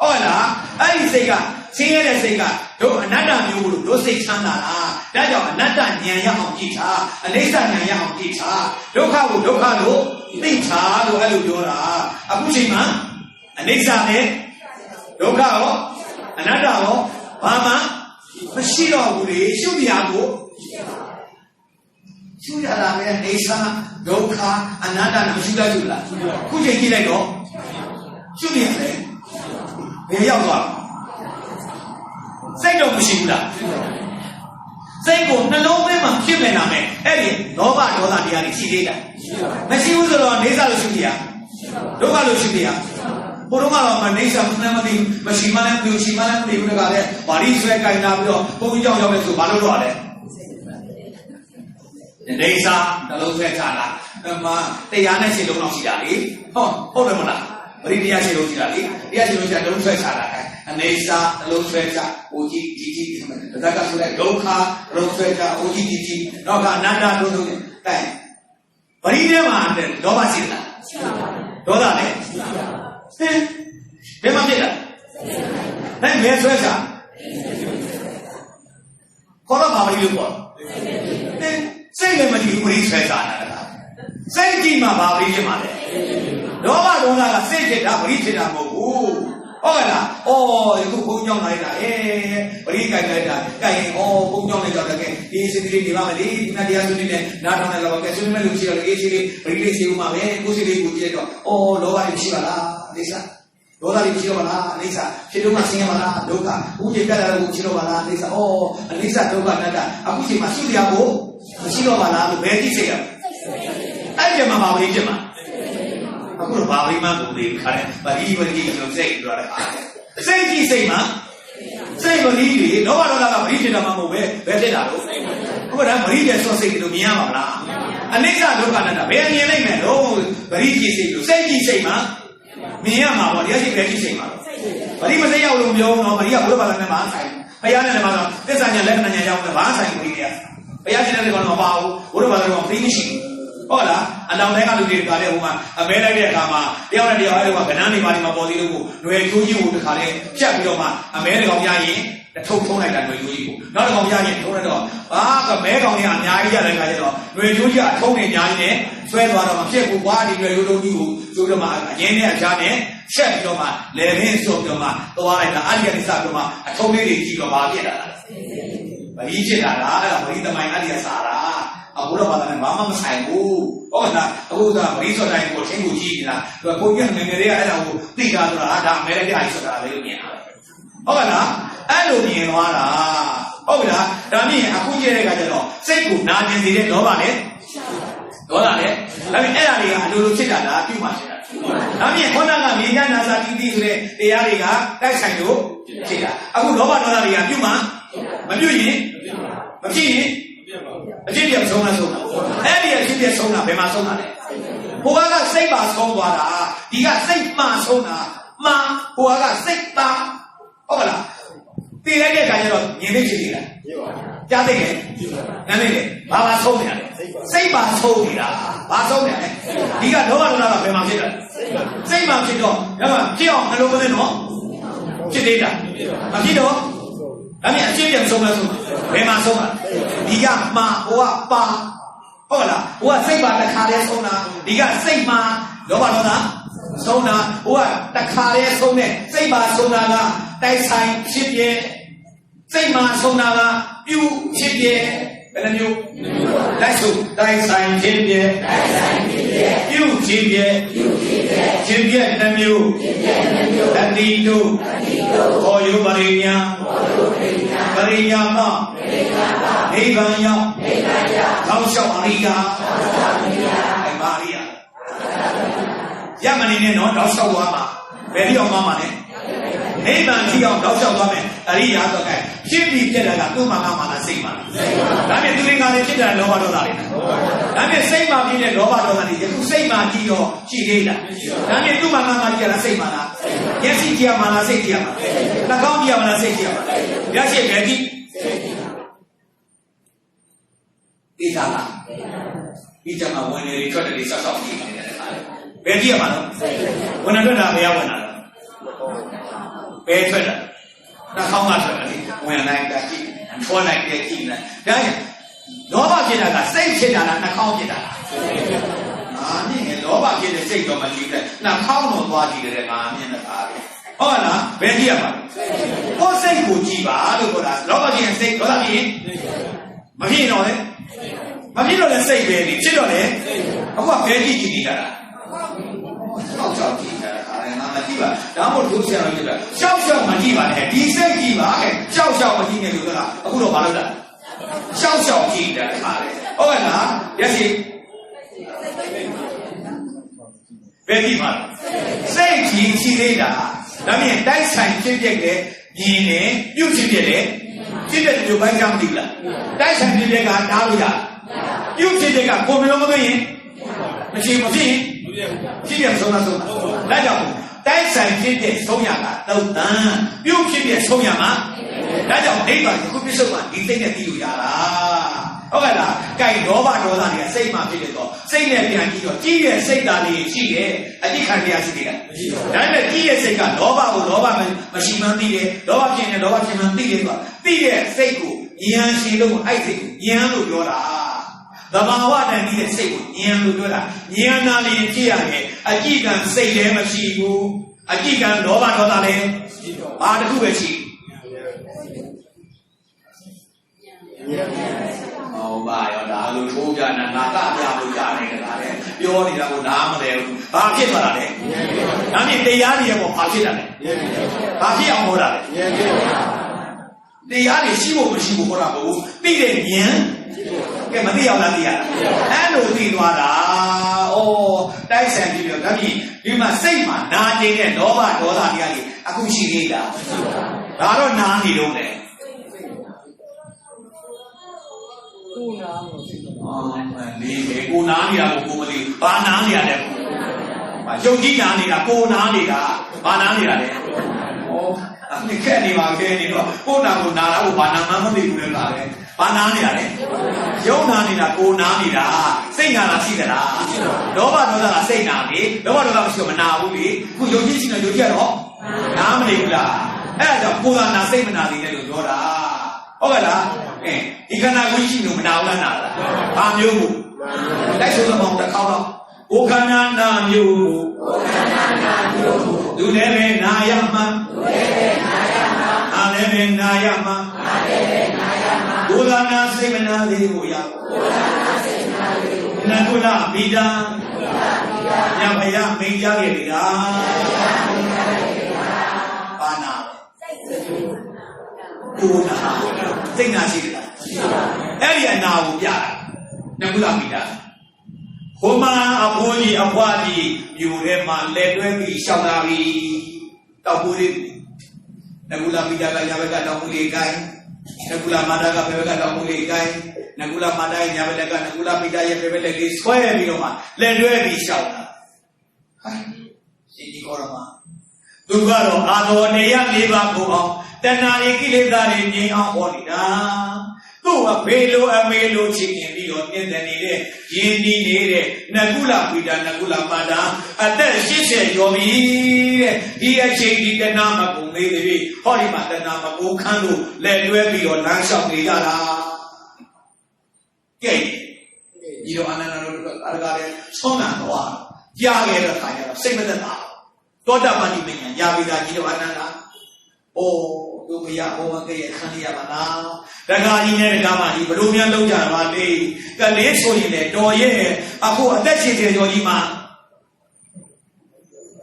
ဟုတ်လားအဲ့ဒီစိတ်ကဆင်းရဲတဲ့စိတ်ကတို့အနတ္တမျိုးလို့တို့စိတ်ချမ်းသာလားဒါကြောင့်အနတ္တဉာဏ်ရအောင်ကြည့်တာအနိစ္စဉာဏ်ရအောင်ကြည့်တာဒုက္ခကိုဒုက္ခလို့သိတာလို့အဲ့လိုပြောတာအခုချိန်မှာအနိစ္စနဲ့ဒုက္ခရောအနတ္တရောဘာမှမရှိတော့ဘူးလေရှုမြာကိုရှုရတာပဲအနိစ္စဒုက္ခအနတ္တနဲ့မရှိတတ်ဘူးလားခုချိန်ကြည့်လိုက်တော့ရှုမြာလေဘယ်ရောက်သွားစိတ်တော့မရှိဘူးလားစိတ်ကိုနှလုံးသွင်းမှဖြစ်နေလာမယ်အဲ့ဒီလောဘဒေါသတရားတွေရှိသေးတာမရှိဘူးဆိုတော့နေစားလို့ရှိပြရဒုက္ခလို့ရှိပြရဘုရားကတော့မနေစားမသိမရှိမှလည်းမသိရှိမှလည်းမသိဘူးတကလည်းဘာလို့ဆွဲကြိုင်လာပြီးတော့ဘုန်းကြီးကြောင့်ရောက်လဲဆိုဘာလို့တော့လဲနေစားနှလုံးဆွဲချတာတရားနဲ့ရှင်းလုံးတော့ရှိတာလေဟုတ်တယ်မလားပရိတရားရှင်းလုံးရှိတာလေတရားရှင်းလုံးရှိတာလုံးဆွဲချတာ အနေစာအလုံးဆွဲကြအိုကြီးကြီးကြီးဒါကဆိုတဲ့ဒုက္ခအလုံးဆွဲကြအိုကြီးကြီးကြီးတော့ကအနန္တတို့တို့တိုင်ပရိသေမှာဒေါသရှိလားဒေါသနဲ့ဟင်ဘယ်မှာဖြစ်တာဟဲ့မဲဆွဲကြခေါ်တော့ပါမလို့ပေါ့စိတ်လည်းမကြည့်ဘူးပရိဆွဲကြတာစိတ်ကြည့်မှဘာပရိဖြစ်မှာလဲဒေါသကစိတ်ဖြစ်တာပရိဖြစ်တာမဟုတ်ဘူးဟုတ်ကဲ့လားဩဒီခုဘုံကြောင်းလိုက်တာပရိကြိုက်လိုက်တာကြိုက်ရင်ဩဘုံကြောင်းလိုက်တော့တကယ်ဒီစိတ်ကလေးနေပါမယ်လေဒီနေ့တရားဆွေးနွေးနေနားထောင်နေတော့ကဲဆွေးနွေးမဲ့လို့ရှိတော့အေးရှိလေးပရိလေးရှိဦးမှာပဲကိုယ်စိတ်လေးကိုကြည့်တော့ဩလောဘလေးရှိပါလားအိဋ္ဌာဒေါသလေးရှိတော့ပါလားအိဋ္ဌာဖြစ်တော့မှဆင်းရဲပါလားဒုက္ခဥจิตပြတ်လာလို့ရှိတော့ပါလားအိဋ္ဌာဩအိဋ္ဌာဒုက္ခအနတ္တအခုချိန်မှာရှိရဖို့မရှိတော့ပါလားလို့ဘယ်ကြည့်စိတ်ရအဲ့ဒီမှာပါပရိဖြစ်မှာအခုတော့ဘာဝိမန်ကိုလေခါတယ်ဗတိဝတိလို့စိတ်ပြောတာစိတ်ကြီးစိတ်မှာစိတ်ဝတိတွေလောဘဒေါသကဗတိဖြစ်တာမှမဟုတ်ပဲဘယ်ဖြစ်တာလို့အခုဒါဗတိရဲ့ဆော့စိတ်တို့မြင်ရမှာမလားအနိစ္စဒုက္ခအနတ္တဘယ်မြင်နိုင်မလဲတော့ဗတိကြီးစိတ်လို့စိတ်ကြီးစိတ်မှာမြင်ရမှာပေါ့တရားရှိဘယ်ကြီးစိတ်မှာဗတိမစိတ်ရောက်လို့ပြောတော့ဗတိကဘုရားဘာသာနဲ့မဆိုင်ဘုရားနဲ့လည်းမတော့သစ္စာညာလက္ခဏာညာရောက်တယ်ဘာဆိုင်ဗတိတွေကဘုရားရှင်တဲ့ကောင်တော့မပါဘူးဘုရားဘာသာကဗတိမရှိဘူးဟုတ်လားအလောင်းတိုင်းကလူတွေကလည်းဟိုမှာအမဲလိုက်တဲ့အခါမှာတယောက်နဲ့တယောက်အဲ့လိုကကဏ္ဍနေပါနေမှာပေါ်သေးလို့ကိုຫນွေချိုးကြီးကိုတခါလဲဖြတ်ပြီးတော့မှအမဲကောင်ရရင်ထုံလိုက်တာຫນွေချိုးကြီးကိုနောက်တစ်ကောင်ရရင်ထုံလိုက်တော့ကမဲကောင်ကြီးကအများကြီးရတဲ့ခါကျတော့ຫນွေချိုးကြီးကထုံနေအများကြီးနဲ့ဆွဲသွားတော့မဖြစ်ဘူးကွာဒီຫນွေချိုးလုံးကြီးကိုဆိုတော့မှအရင်နဲ့အချားနဲ့ချက်ပြီးတော့မှလေရင်းဆိုပြီးတော့မှသွားလိုက်တာအဲ့ဒီကနေစပြီးတော့မှအထုံလေးတွေကြီးတော့ဘာဖြစ်လာလဲဗတိဖြစ်လာတာအဲ့ဒါဗတိသမိုင်းအဲ့ဒီကစားတာအခုတော့ဘာလဲဘာမှမဆိုင်ဘူးဟုတ်လားအခုကဗတိဆိုတိုင်းကိုချင်းကိုကြည့်နေတာကိုကြီးငယ်ငယ်လေးကအဲ့ဒါကိုသိတာဆိုတာဒါအမေရိကန်ဆိုတာလေလို့မြင်တာဟုတ်ကဲ့လားအဲ့လိုမြင်သွားတာဟုတ်ကဲ့လားဒါမြင်အခုကြည့်တဲ့အခါကျတော့စိတ်ကိုနာကျင်စေတဲ့ဒေါသနဲ့ဒေါသနဲ့ဒါပေမဲ့အဲ့ဒါတွေကအလိုလိုဖြစ်တာလားပြုမှဖြစ်တာဒါမြင်ခေါင်းကမြေညာနာစာတိတိဆိုတဲ့တရားတွေကတိုက်ဆိုင်လို့ဖြစ်တာအခုလောဘဒေါသတွေကပြုမှမပြုရင်မဖြစ်ရင်အဖြစ်ပြဆုံးလားဆုံးလားအဲ့ဒီအဖြစ်ပြဆုံးတာဘယ်မှာဆုံးတာလဲဟိုကစိတ်ပါဆုံးသွားတာဒီကစိတ်မှဆုံးတာမှဟိုကစိတ်ပါဟုတ်ကလားတည်လိုက်တဲ့အခါကျတော့မြင်သိရှိနေတာကြားသိတယ်နားသိတယ်ဘာဆုံးနေရလဲစိတ်ပါဆုံးနေတာဘာဆုံးနေရလဲဒီကလောဘဒေါသကဘယ်မှာဖြစ်တာစိတ်မှဖြစ်တော့ရမဖြစ်အောင်နှလုံးသွင်းတော့ဖြစ်သေးတာမဖြစ်တော့ဒါမြင်အဖြစ်ပြဆုံးလားဆုံးဘယ်မှာဆုံးတာဒီကမှာဟိုကပါဟုတ်လားဟိုကစိတ်ပါတစ်ခါတည်းဆုံးတာဒီကစိတ်မှာလောဘဒေါသဆုံးတာဟိုကတစ်ခါတည်းဆုံးတဲ့စိတ်ပါဆုံးတာကတိုက်ဆိုင်ဖြစ်ပြစိတ်မှာဆုံးတာကပြုဖြစ်ပြဘယ်နှမျိုးတိုက်စုတိုက်ဆိုင်ဖြစ်ပြပြုဖြစ်ပြဖြစ်ပြနှမျိုးအတိတုခေါ်ယူပရိညာပရိညာမနိဗ္ဗာန်ရောက်ထောက်လျှောက်အရိယာအမာရိယာရမနေနဲ့တော့တောက်လျှောက်သွားမှာဘယ်ဒီအောင်မှာလဲနိဗ္ဗာန်ကြည့်အောင်တောက်လျှောက်သွားမယ်အရိယာတော့ကဲဖြစ်ပြီးပြက်တာကသူ့မှာမှလားစိတ်မှာလားဒါပေမဲ့သူတွေကလည်းဖြစ်တယ်လောဘဒေါသတွေဒါပေမဲ့စိတ်မှာပြည့်တဲ့လောဘဒေါသတွေယခုစိတ်မှာကြည့်တော့ရှိသေးလားဒါပေမဲ့သူ့မှာမှကြည့်ရတာစိတ်မှာလားမျက်စိကြည့်ရမှာလားစိတ်ကြည့်ရမှာနှာခေါင်းကြည့်ရမှာလားစိတ်ကြည့်ရမှာမျက်စိပဲကြည့်ဒီသားလားဒီကြမှာဝင်နေထွက်တယ်ဆောက်ဆောက်ကြည့်နေတယ်ဘယ်ကြည့်ရမှာလဲဝင်နေထွက်တာဘယ်ရောက်ဝင်တာလဲဘယ်ထွက်တာနှာခေါင်းကထွက်တယ်ဝင်လိုက်တာကြည့်ထွက်လိုက်တယ်ကြည့်နေဒါရင်လောဘဖြစ်တာကစိတ်ဖြစ်တာလားနှာခေါင်းဖြစ်တာလားနင်းလောဘဖြစ်တဲ့စိတ်တော့မကြည့်တဲ့နှာခေါင်းတော့သွားကြည့်တယ်ငါမြင်တာပဲဟုတ်လားဘယ်ကြည့်ရမှာကိုယ်စိတ်ကိုကြည့်ပါလို့ပြောတာလောဘဖြစ်ရင်စိတ်ဒေါသဖြစ်ရင်မဖြစ်တော့လေမဖြစ်တော့လည်းစိတ်ပဲလေဖြစ်တော့လေအခုကဘယ်ကြည့်ကြည့်နေတာလားရှောက်ကြည့်နေတာငါမကြည့်ပါဒါမှမဟုတ်သူဆရာတော်ကြီးကရှောက်မကြည့်ပါနဲ့ဒီစိတ်ကြည့်ပါဟဲ့ရှောက်မကြည့်နဲ့လို့ပြောတာအခုတော့မလုပ်တာရှောက်ကြည့်တယ်ခါလေဟုတ်ကဲ့လားရက်စီဘယ်ကြည့်ပါစိတ်ကြည့်ရှိသေးတာဒါမြင်တိုက်ဆိုင်ဖြစ်ပြက်တဲ့မြင်နေပြုတ်ဖြစ်ပြက်တဲ့ဖြစ်တဲ့မျိုးပိုင်းကြောင့်မသိဘူးလားတိုက်ဆိုင်ဖြစ်ပြက်ကတားလို့ရပြုတ်ဖြစ်တဲ့ကကိုမျိုးမသိရင်မရှိရင်ဖြစ်ပြဆုံးတာဒါကြောင့် တိုက်ဆိုင်ဖြစ်တဲ့ဆုံးရကတုတ်တန်ပြုတ်ဖြစ်တဲ့ဆုံးရမှာဒါကြောင့်နိဗ္ဗာန်ခုပြစ္ဆုတ်မှာဒီစိတ်နဲ့သိလို့ရတာဟုတ်ကဲ့လားကြိုက်လောဘဒေါသတွေကစိတ်မှာဖြစ်တဲ့တော့စိတ်နဲ့ပြန်ကြည့်တော့ကြီးရဲ့စိတ်ဓာတ်လေးရှိတယ်အတိခံတရားရှိတယ်မရှိဘူးဒါပေမဲ့ကြီးရဲ့စိတ်ကလောဘကိုလောဘမရှိမှန်းသိတယ်လောဘဖြစ်နေလောဘဖြစ်မှန်းသိတယ်ဆိုတာသိတဲ့စိတ်ကိုဉာဏ်ရှိလို့အဲ့စိတ်ကိုဉာဏ်လို့ပြောတာသဘာဝတန်ကြီးတဲ့စိတ်ကိုဉာဏ်လို့ပြောတာဉာဏ်နာလေးဖြစ်ရတယ်အကြည့်ကံစိတ်လည်းမရှိဘူးအကြည့်ကံလောဘဒေါသလည်းဘာတစ်ခုပဲရှိဟောပါရောဒါလိုထိုးပြနာနာကပြလို့ရတယ်ခါလေပြောနေတာကိုနားမလဲဘူးဘာဖြစ်သွားတာလဲဒါမြင်တရားတွေရောဘာဖြစ်တာလဲဘာဖြစ်အောင်ဟောတာလဲတရားတွေရှိဖို့မရှိဖို့ဟောတာမဟုတ်ဘူးသိတဲ့ဉာဏ်ကဲမသိအောင်လားသိရလားအဲ့လိုသိသွားတာဩတိုက်ဆိုင်ပြီးတော့ဒါမြင်ဒီမှာစိတ်မှာနာကျင်တဲ့လောဘဒေါသတရားတွေအခုရှိသေးတာဒါတော့နာနေတော့တယ်ကိုနာလို့သိတယ်ဒီလေကိုနာနေတာကိုမသိဘာနာနေရလဲဘာယုံကြည်နာနေတာကိုနာနေတာဘာနာနေတာလဲဩအဲ့ခက်နေပါခဲနေတော့ကိုနာကိုနာတာကိုဘာနာမှမသိဘူးလေလားဘာနာနေတာလဲယုံနာနေတာကိုနာနေတာစိတ်နာတာရှိသလားလောဘဒေါသကစိတ်နာလေလောဘဒေါသမရှိတော့မနာဘူးလေခုယုံကြည်ရှိနေယုံကြည်ရတော့နားမနေဘူးလားအဲ့ဒါကြောင့်ကိုယ်ကနာစိတ်မနာသေးတယ်လို့ပြောတာဟုတ်ကဲ့လားဒီခန္ဓာကိုယ်ရှိလို့မနာဘူးလားနာလားဘာမျိုးကိုတိုက်ဆိုတော့တစ်ခေါက်တော့ကိုယ်ခန္ဓာနာမျိုးလူလည်းပဲနာရမှအားလည်းပဲနာရမှကိုယ်ခန္ဓာစိတ်မနာသေးကိုရနကုလဘိဒာညမယမိန်ကြခဲ့လေတာဘာနာကိုနာစိတ်နာရှိတယ်လားအဲ့ဒီအနာကိုပြတာနကုလမိတာဟိုမှာအဖိုးကြီးအဖွားကြီးမြို့ထဲမှာလက်တွဲပြီးရှောင်လာပြီတောက်ဖို့လေးနကုလမိတာကညာဘက်ကတောက်ဖို့လေးကိုင်းနကုလမာတာကဘယ်ဘက်ကတောက်ဖို့လေးကိုင်းနကုလမာတာရဲ့ညာဘက်ကနကုလမိတာရဲ့ဘယ်ဘက်လက်လေးဆွဲပြီးတော့မှလက်တွဲပြီးရှောင်လာဟိုင်းရှင်ကြီးခေါ်တော့မှသူကတော့အာတော်နေရ၄ပါးကိုအောင်တဏှာတွေကိလေသာတွေငြိမ်းအောင်ဟောနေတာသူ့အဖေလိုအမေလိုချစ်ခင်ပြီးတော့ပြည့်တဲ့နေတဲ့ယဉ်ဒီနေတဲ့နကုလပိတာနကုလမာတာအသက်80ကျော်ပြီတဲ့ဒီအချိန်ဒီတဏှာမကုန်သေးသေးဟောဒီမှာတဏှာမကုန်ခန်းလို့လက်တွဲပြီးတော့လမ်းလျှောက်နေကြတာကဲဒီတော့အနန္တတို့အရကားလည်းဆုံးတာတော့ကြားခဲ့တဲ့ခါကျတော့စိတ်မသက်သာသောတာပန်ဒီမဉ္ဇဉ်ရာပိတာကြီးတော့အနန္တအိုးတို့မရဘုံမကဲ့ရခံရပါလားတက္ကရာကြီးနဲ့တက္ကမကြီးဘလို့များလုံးကြပါလေကလေးဆိုရင်လည်းတော်ရဲ့အခုအသက်ရှင်တဲ့ကျော်ကြီးမှာ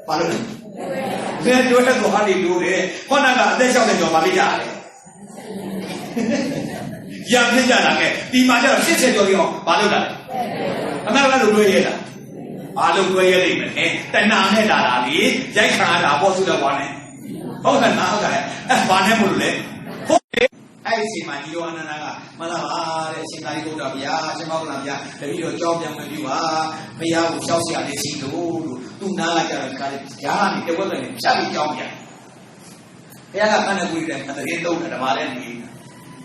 ဘာလို့လဲဒီတော့တော့ဟာဒီလို့တယ်ခေါနကအသက်ရှောက်တဲ့ကျော်ဘာဖြစ်ကြလဲရံဖြစ်ကြတာကဲဒီမှာကျတော့80ကျော်ကြီးအောင်ဘာလုပ်တာလဲအမှန်ကလို့တွေ့ရတာဘာလို့တွေ့ရလိမ့်မယ်တဏှာနဲ့တာတာလေရိုက်ခံရတာပေါ့ဆိုတော့ဘာနဲ့ဟုတ်ကဲ့နားဟုတ်ကဲ့အဲ့ဘာနဲ့မလို့လဲဟုတ်တယ်အဲ့ဒီချိန်မှာဒီလိုအနန္ဒကမလာပါတဲ့အရှင်သာရိပုတ္တဗျာရှင်မောကလဗျာတပည့်တော်ကြောင်းပြန်မပြီးပါဘုရားကိုရှောက်เสียလေးရှိလို့သူ့နားလိုက်ကြတော့ခါလေးဂျာကနေတဝက်ကနေဖြတ်ပြီးကြောင်းပြန်ဘုရားကခန္ဓာကိုယ်ရဲ့အတရင်လုံးတယ်ဓမ္မလည်းနေ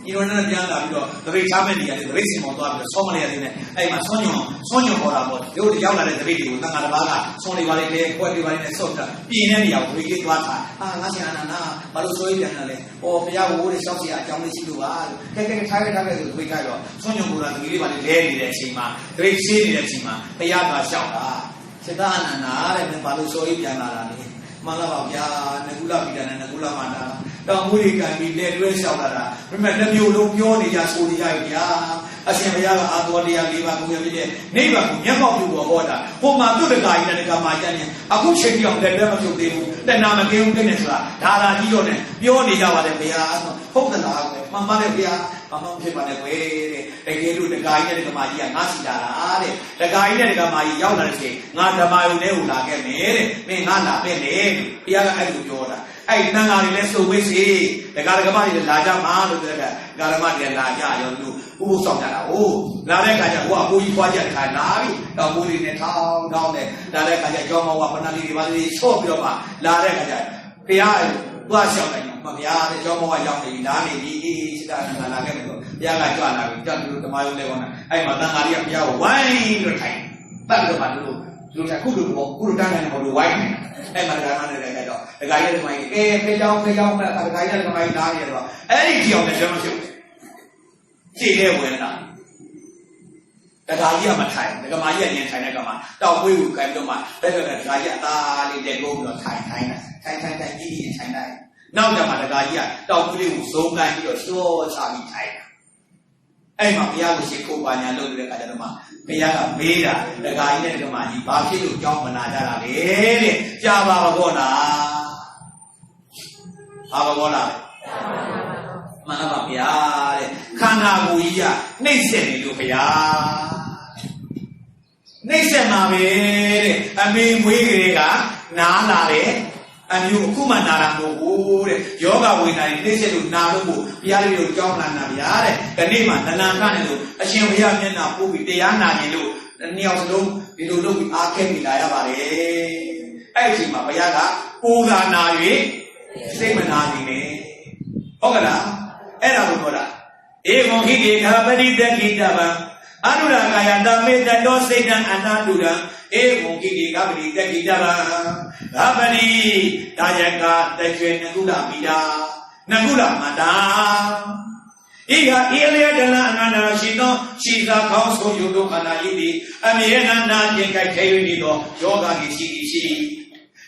ဒီလိုနဲ့ပြန်လာပြီးတော့တပိတ်ချမ်းမဲ့နေရတယ်တပိတ်စင်ပေါ်သွားပြီးတော့ဆောမလေးရတယ်နဲ့အဲ့မှာဆွညွန်ခေါ်တာပေါ့တို့ရောက်လာတဲ့တပိတ်တွေကိုတန်ခါတစ်ပါးကဆွနေပါလိမ့်တယ်ခွက်တွေပါလိမ့်တယ်ဆော့တာပြင်းတဲ့နေရာကိုဝေကြီးသွားတာငါရှင်အနန္ဒဘာလို့ဆိုရပြန်လဲဟောဘုရားကိုတဲ့ရှောက်เสียအကြောင်းလေးရှိလို့ပါလို့ကဲထားခဲ့ဆိုတပိတ်ကတော့ဆွညွန်ခေါ်တာတပိတ်လေးပါလိမ့်လဲနေတဲ့အချိန်မှာတပိတ်ရှင်းနေတဲ့အချိန်မှာဘုရားကရှောက်တာစေတအနန္ဒတဲ့ဘာလို့ဆိုရပြန်လာတာလဲမှန်လားပါဗျာနကုလပိတာနဲ့နကုလမာတာတောင်မူရိကံပြီးလက်တွဲလျှောက်လာတာပြမဲ့တစ်မျိုးလုံးပြောနေကြဆိုနေကြပြီဗျာအရှင်ဘုရားကအာတော်တရား၄ပါးကိုရပြည့်နိဗ္ဗာန်ကိုမျက်မှောက်ပြုဟောတာဟိုမှာသူတကာကြီးနဲ့တကာမာကျန်နေအခုချိန်ပြောင်းလက်တွဲမပြုတ်သေးဘူးတဏှာမကင်းဘူးတဲ့နဲ့ဆိုတာဒါသာကြီးတော့နဲ့ပြောနေကြပါတယ်ဗျာဟုတ်ကဲ့လားမှန်ပါတယ်ဗျာဘာမှမဖြစ်ပါနဲ့ကွယ်တဲ့တကယ်လို့တကာကြီးနဲ့တကာမာကြီးကငါစီတာလားတဲ့တကာကြီးနဲ့တကာမာကြီးရောက်လာတဲ့ချိန်ငါဓမ္မယုံထဲကိုလာခဲ့မယ်တဲ့မင်းငါလာပဲလေဘုရားကအဲ့လိုပြောတာ ai nangari le so we si the garagama ni la ja ma lo de garama ni la ja yo lu u song ja la o la de ka ja ko a ko yi khwa ja ka la bi ta ko ni ne thao thao ne la de ka ja jo ma wa pana li ba li so pi lo ma la de ka ja bia qua xiao này mà bia để cho mọi dòng thì đá này đi chỉ là cái này rồi bia là cho là cho tụi mai lên con này ai mà đang ăn bia quay rồi thành bắt được bạn rồi sẽ cút được một cút đang này một được quay này ai mà đang ăn này đó cái này mày cái dòng là cái này mày đá này rồi ấy chiều này cho nó chịu chỉ để quên là cái gì mà thành cái mà gì này thành này cái mà tao quay cái đó mà cái cái gì ta đi để gom rồi thành này thành gì thành này nào giờ mà cái gì tao quay số cái gì rồi số sao bị thành ai mà bây giờ mình sẽ cố gắng nhà luôn được cái đó mà bây giờ là mấy đã cái gì này cái mà gì bao nhiêu trong mình là ra là đấy cha bà con là mà nó bảo bây giờ khăn nào bùi à nên xem đi được bây giờ nên xem mà về anh mình mấy cái cả ná là đấy anh yêu cũng mà ná là một đấy yoga với này nên xem được ná được một bây giờ được trong là ná bây giờ đấy cái này mà ná cái này được anh xem bây giờ như nào cũng bị đè ná như được nhiều lúc bị ác cái bị đại là đấy ai chỉ mà bây giờ cả u là ná gì xem mà ná gì này ok làအဲ့ဒါကိုပြောတာဧဝံခိကေခပတိတခိတဗံအနုရကာယတမေတ္တောစိတ်တံအနာတုရံဧဝံခိကေခပတိတခိတဗံခပတိဒါယကတကျွေနကုလမိတာနကုလမတာဣဟဣလယတလအနန္တရှိသောရှိသာကောင်းဆုံးယုတ်ခန္ဓာဤသည်အမြဲတမ်းနာကျင်ကြိုက်ခဲ၍နေသောယောဂကြီးရှိ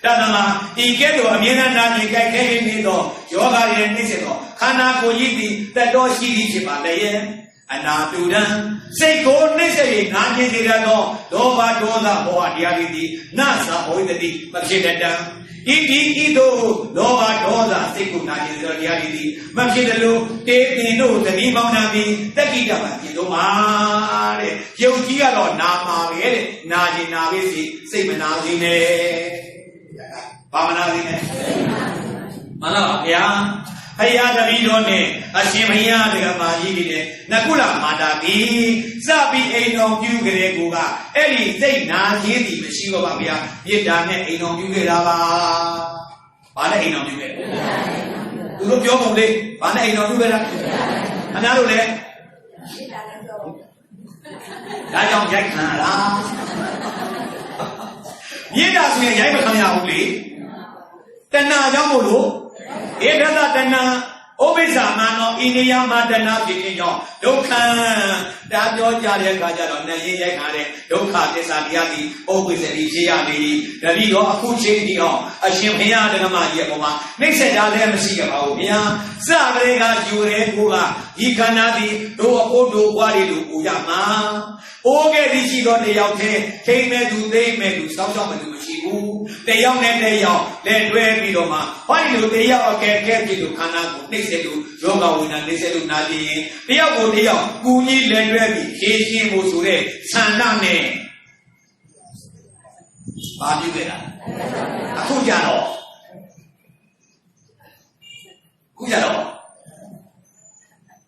ဒါနမှာဤကဲ့သို့အမြဲတမ်းနာကျင်ကြိုက်ခဲ၍နေသောယောဂရဲ့နှိမ့်ဆက်သောခန္ဓာကိုယ်ကြီးသည်တတော်ရှိသည်ဖြစ်ပါလေအနာတုရံစိတ်ကိုနှိမ့်ဆက်၍နာကျင်စေတတ်သောဒေါဘဒေါသဘောဟတရားတွေသည်နသဟောတတိမဖြစ်တတ်တံဣတိဣသောလောဘဒေါသစိတ်ကိုနာကျင်စေသောတရားတွေသည်မဖြစ်တယ်လို့တေပင်တို့သတိပေါင်းနာပြီးတက္ကိတမှာဖြစ်တော့မှာတဲ့ယုတ်ကြီးကတော့နာမှာပဲတဲ့နာကျင်နာပဲစီစိတ်မနာစေနဲ့ဘာမနာစေနဲ့မှန်လားဗျာဖယားတပည့်တော်နဲ့အရှင်ဘုရားတက္ကမကြီးတွေနဲ့နကုလမာတာကြီးစပြီးအိမ်တော်ပြုကြတဲ့ကိုကအဲ့ဒီစိတ်နာခြင်းဒီမရှိတော့ပါဗျာမေတ္တာနဲ့အိမ်တော်ပြုခဲ့တာပါဘာနဲ့အိမ်တော်ပြုခဲ့သူတို့ပြောပုံလေးဘာနဲ့အိမ်တော်ပြုခဲ့တာအများတို့လည်းဒါကြောင့်ရိုက်ခံရတာမေတ္တာဆိုရင်ရိုက်မခံရဘူးလေတဏှာကြောင့်မို့လို့ဧကသတဏဥပိ္ပဇာမနောဣနိယမတဏဖြစ်ခြင်းကြောင့်ဒုက္ခတာပြောကြတဲ့အခါကျတော့နဲ့ရင်းရိုက်ခါတဲ့ဒုက္ခသစ္စာတရားသည်ဥပိ္ပဇတိရှိရလေတတိတော့အခုချိန်ဒီအောင်အရှင်ဘုရားဓမ္မကြီးရဲ့ပုံမှာနှိမ့်ဆက်တာလည်းမရှိကြပါဘူးဘုရားစပရေကယူရဲကိုကဒီခန္ဓာသည်တို့အဖို့တို့ဘွားတွေလိုပူရမှာအိုးခဲ့သည်ရှိတော့တယောက်တည်းထိမ့်မဲ့သူသိမ့်မဲ့သူစောင့်ရှောက်မဲ့သူမရှိဘူးတယောက်နဲ့တယောက်လက်တွဲပြီးတော့မှဟောဒီလိုတယောက်အကဲကဲပြီးလို့ခန္ဓာကိုနှိမ့်ဆက်လို့ယောဂဝိညာဉ်နှိမ့်ဆက်လို့နာကြည့်ရင်တယောက်ကိုတယောက်ကူညီလက်တွဲပြီးဖြည့်ရှင်းဖို့ဆိုတဲ့ဆန္ဒနဲ့ဘာဖြစ်ခဲ့တာအခုကြတော့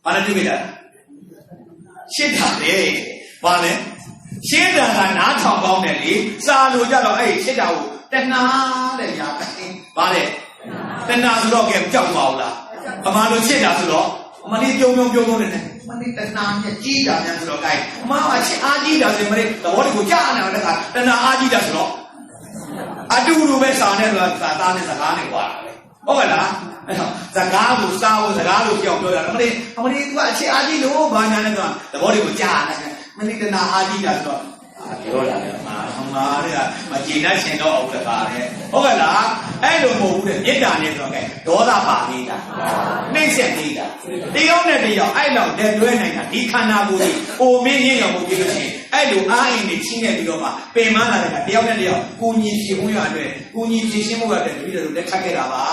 ဘာလဲပြုခဲ့တာရှင်းတာလေဘာလဲရှင်းတာကနားထောင်ကောင်းတယ်လေစာလို့ကြတော့အဲ့ရှင်းတာကိုတဏှာတဲ့ညာဘာလဲတဏှာဆိုတော့ကဲကြောက်ပါဦးလားအမှန်လို့ရှင်းတာဆိုတော့အမလေးပြုံးနေတယ်မလေးတဏှာနဲ့ကြီးတာများဆိုတော့ gain အမကရှင်းအားကြီးတာဆိုမလေးသဘောတကူကြားနေတာတခါတဏှာအားကြီးတာဆိုတော့အတူတူပဲစာနဲ့ဆိုတာသားနဲ့စကားနဲ့ကွာဟုတ်ကဲ့လားအဲ့တော့စကားကိုစားဖို့စကားလို့ပြောတာအမလေးသူကအချစ်အားကြီးလို့ဘာညာနဲ့တော့သဘောတကူကြားနေတယ်မလေးတဏှာအားကြီးတာဆိုတော့ပြောတာလေမာတဲ့မကြည်နဲ့ရှင်တော့အောင်တကားတဲ့ဟုတ်ကဲ့လားအဲ့လိုမဟုတ်ဘူးတဲ့မေတ္တာနဲ့ဆိုတော့ကဲဒေါသပါနေတာနှိမ့်ဆက်နေတာတယောက်နဲ့တယောက်အဲ့လောက်တက်တွဲနိုင်တာဒီခန္ဓာကိုယ်ကြီးအိုမင်းရင်းရောမှုပြလို့ရှိရင်အဲ့လိုအားအင်းတွေချင်းနေပြီးတော့မှပင်မလာတဲ့ကတယောက်နဲ့တယောက်ကိုညီဖြည့်ဖို့ရအတွက်ကိုညီဖြည့်ရှင်းဖို့ရတဲ့တပည့်တော်လက်ခတ်ခဲ့တာပါ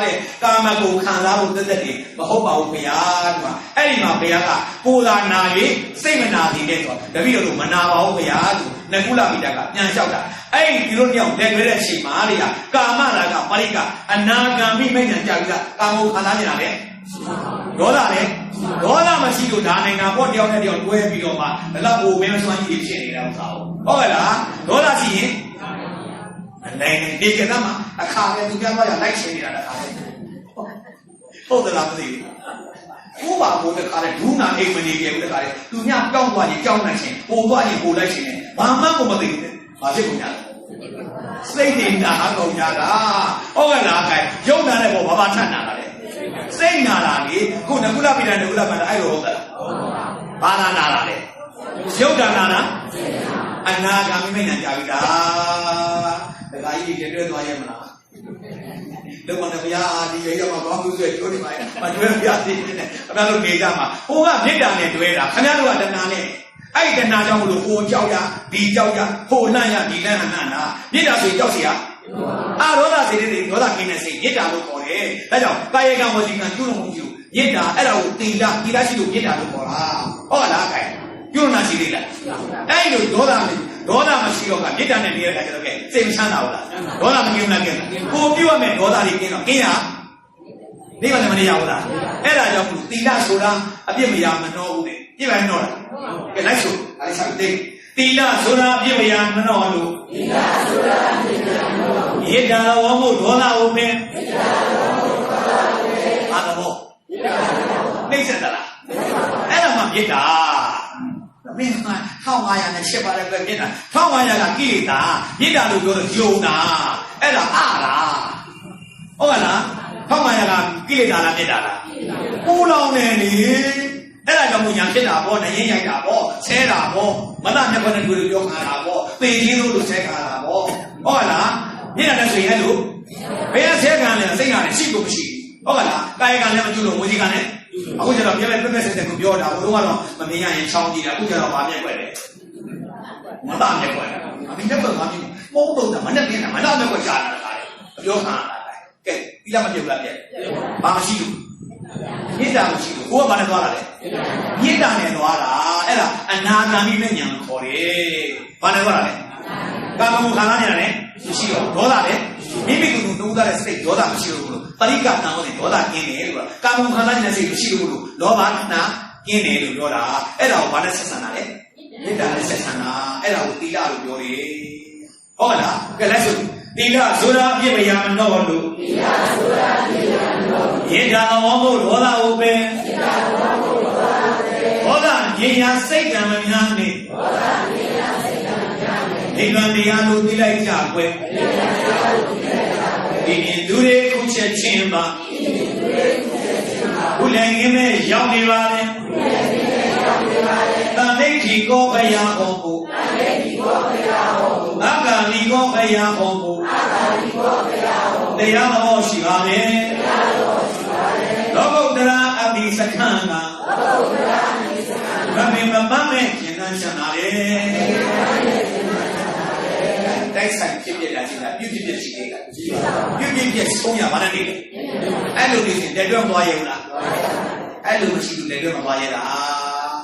တဲ့ကာမဂုဏ်ခံစားဖို့သက်သက်တွေမဟုတ်ပါဘူးခင်ဗျာဒီမှာအဲ့ဒီမှာ ဘုရားကကိုယ်သာနာ၍စိတ်မနာသေးတဲ့ဆိုတပည့်တော်တို့မနာပါဘူးဗျာလို့နကုလပိတကပြန်လျှောက်တာအဲ့ဒီဒီလိုတယောက်လက်တွဲတဲ့အချိန်မှာလေကာမရာဂပရိကအနာဂံမိမိတ်ညာကြပြီးကာမုခံစားနေတာလေဒေါသလေဒေါသမရှိလို့ဒါနိုင်ငံပေါ့တယောက်နဲ့တယောက်တွဲပြီးတော့မှဘလောက်ကိုမင်းစွမ်းကြီးဖြစ်နေတာဥစ္စာဟုတ်ကဲ့လားဒေါသရှိရင်နိုင်ငံဒီကနေ့မှာအခါနဲ့သူပြန်သွားရလိုက်ရှင်းနေတာတခါလေဟုတ်တယ်လားမသိဘူးဘာဘိုးတခါလေဒူးနာအိမ်မနေကြဘူးတခါလေသူညတောင်းသွားရင်ကြောင်းနိုင်ချင်းပို့သွားရင်ပို့လိုက်ချင်းဘာမှကိုမသိဘူးဘာဖြစ်ကုန်ကြလဲစိတ်နေတာကုန်ကြတာဟုတ်ကဲ့လားခိုင်ရုပ်နာတဲ့ဘောဘာထပ်နာတာလေစိတ်နာတာလေခုနကုလပိတနကုလပန္နအဲ့လိုဟုတ်သလားဘာနာနာတာလေရုပ်တာနာတာအနာဂါမိမိညာကြာပြီလားတခါကြီးတွေတွေ့သွားရဲ့မလားလောကနဲ့ဘုရားအာဒီရေရောက်မှာကောင်းမှုဆွဲကျိုးနေပါရဲ့မတွေ့ရသေးတယ်ခင်ဗျားတို့နေကြမှာဟိုကမေတ္တာနဲ့တွေ့တာခင်ဗျားတို့ကတဏှာနဲ့အဲ့ဒီတဏှာကြောင့်မလို့ဟိုကြောက်ရဒီကြောက်ရဟိုလန့်ရဒီလန့်ဟနာနာမေတ္တာဆိုကြောက်เสียအာဒေါသစိတ်တွေဒေါသကင်းတဲ့စိတ်မေတ္တာလို့ခေါ်တယ်ဒါကြောင့်ကာယကံဝစီကံကျွလို့မဟုတ်ဘူးမေတ္တာအဲ့ဒါကိုတိလရှိလို့မေတ္တာလို့ခေါ်တာဟုတ်လားခိုင်ကျွနာရှိသေးလားအဲ့လိုဒေါသမရှိတော့ကမေတ္တာနဲ့နေတဲ့အခါကျတော့ကဲစိတ်မချမ်းသာဘူးလားဒေါသမကင်းဘူးလားကဲကိုပြုရမယ်ဒေါသတွေကင်းတော့ကင်းရနေပါလည်းမနေရဘူးလားအဲ့ဒါကြောင့်တိလဆိုတာအပြစ်မရမနှောဘူးလေပြစ်ပါနှောတာကဲလိုက်ဆိုအဲ့ဒါသိတိလဆိုတာအပြစ်မရမနှောလို့တိလဆိုတာအပြစ်မရမနှောမေတ္တာဝမှုဒေါသဝပင်အာသဘောနှိမ့်ဆက်သလားအဲ့ဒါမှမေတ္တာမင်းက1500နဲ့ချက်ပါတယ်ပဲမေတ္တာ1500ကကိလေသာမေတ္တာလို့ပြောတော့ယုံတာအဲ့ဒါအာလားဟုတ်ကလား1500ကကိလေသာလားမေတ္တာလားပူလောင်နေလေအဲ့ဒါကြောင့်ညာဖြစ်တာပေါ့နရင်ရိုက်တာပေါ့ဆဲတာပေါ့မတမျက်ခွန်းနဲ့တွေ့လို့ပြောခါတာပေါ့ပေကြီးလို့ဆဲခါတာပေါ့ဟုတ်ကလားမေတ္တာနဲ့ဆိုရင်လို့ဘယ်ဆဲခံလဲစိတ်ကလည်းရှိကိုမရှိဟုတ်ကလားကာယကလည်းမကျူလို့ဝစီကလည်းအခုကျတော့ပြည့်ပြည့်စက်စက်ကိုပြောတာဘုရားကတော့မမြင်ရရင်ချောင်းကြည့်တယ်အခုကျတော့ဗာပြက်ွက်တယ်မတမျက်ခွန်းအမိတက်ကွက်ဗာမြင်ပုံတော့မနဲ့ပြင်းတာမနဲ့မျက်ခွက်ရှာတာခါတယ်ပြောခါတာကဲဒီလားမပြုတ်လားပြက်ဘာမရှိဘူးမေတ္တာမရှိဘူးကိုကဘာနဲ့သွားတာလဲမေတ္တာနဲ့သွားတာအဲ့ဒါအနာဂါမိမဲ့ညာခေါ်တယ်ဘာနဲ့သွားတာလဲကာမဂုဏ်ခံစားနေတာနဲ့မရှိတော့ဒေါသလည်းမိမိကိုယ်တူသားတဲ့စိတ်ဒေါသမရှိလို့ပရိက္ခတံဟောတယ်ဒေါသကင်းတယ်လို့ကာမဂုဏ်ခံစားနေတဲ့စိတ်မရှိလို့လောဘနာကင်းတယ်လို့ပြောတာအဲ့ဒါကိုဘာနဲ့ဆက်ဆံတာလဲမေတ္တာနဲ့ဆက်ဆံတာအဲ့ဒါကိုသီလလို့ပြောတယ်ဟုတ်လားကဲလက်ဆိုသီလဆိုတာအပြစ်မရမနှောလို့သီလဆိုတာအပြစ်မရမနှောမေတ္တာဝမှုဒေါသဝပင်မေတ္တာဝမှုဒေါသဝပင်ဒေါသဉာဏ်ရာစိတ်ကံမများနေဒေါသဉာဏ်ရာစိတ်ကံမများနေနိဗ္ဗာန်တရားလို့သိလိုက်ကြွယ်နိဗ္ဗာန်တရားလို့သိလိုက်ကြွယ်ဒီရင်သူတွေခုချက်ချင်းပါဒီရင်သူတွေခုချက်ချင်းပါဘုလည်းငင်းမဲ့ရောက်နေပါလေဘုလည်းငင်းမဲ့ရောက်နေပါလေတန်ဋိဋ္ဌိကောဘယဟောကိုတန်ဋိဋ္ဌိကောဘယဟောကိုအက္ခဏီကောဘယဟောကိုအက္ခဏီကောဘယဟောတရားမဟောရှိပါလေတရားမဟောရှိပါလေလောကုတ္တရာအတိစခန္ဓာလောကုတ္တရာအတိစခန္ဓာဗမေမမမဲ့ကျင်နှံ့ရှနာလေတိုက်ဆိုင်ဖြစ်ပြတာရှိတာပြုဖြစ်ရှိနေတာပြုဖြစ်ဆုံးရပါနဲ့နေအဲ့လိုနေရင်လက်တွဲမသွားရဘူးလားအဲ့လိုမရှိဘူးလက်တွဲမသွားရတာ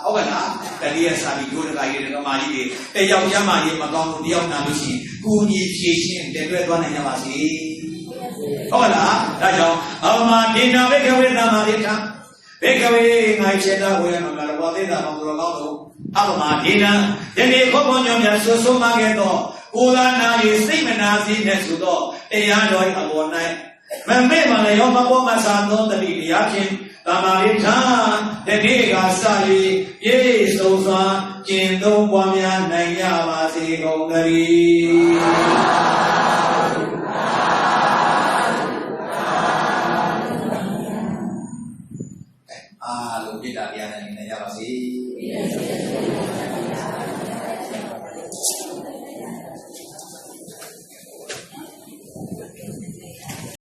ဟုတ်ကဲ့လားတတိယစာပြီးဒုဒကာကြီးတွေကမာကြီးတွေတယောက်ရမကြီးမကောင်းလို့တယောက်နာလို့ရှိရင်ကိုကြီးဖြည့်ရှင်းလက်တွဲသွားနိုင်ကြပါစေဟုတ်ကဲ့လားဒါကြောင့်အမဒေနာဘေကဝေသမရိထဘေကဝေငါခြေသားဝေမကရဝသေတာမောတော်ကောင်းလို့အမဒေနာယနေ့ခေါ်ပေါ်ညောများဆွဆွမှခဲ့တော့ကိုယ်သာနာရီစိတ်မနာစေနဲ့ဆိုတော့တရားတော်အပေါ်၌မမေ့မှလည်းရောမပေါ်မဆာသောတတိတရားဖြင့်တမာရိထံတတိကစာရီပြည့်စုံစွာကျင့်သုံးပွားများနိုင်ကြပါစေကုန်သတည်းအားလုံးပြတာတရားနဲ့နေရပါစေ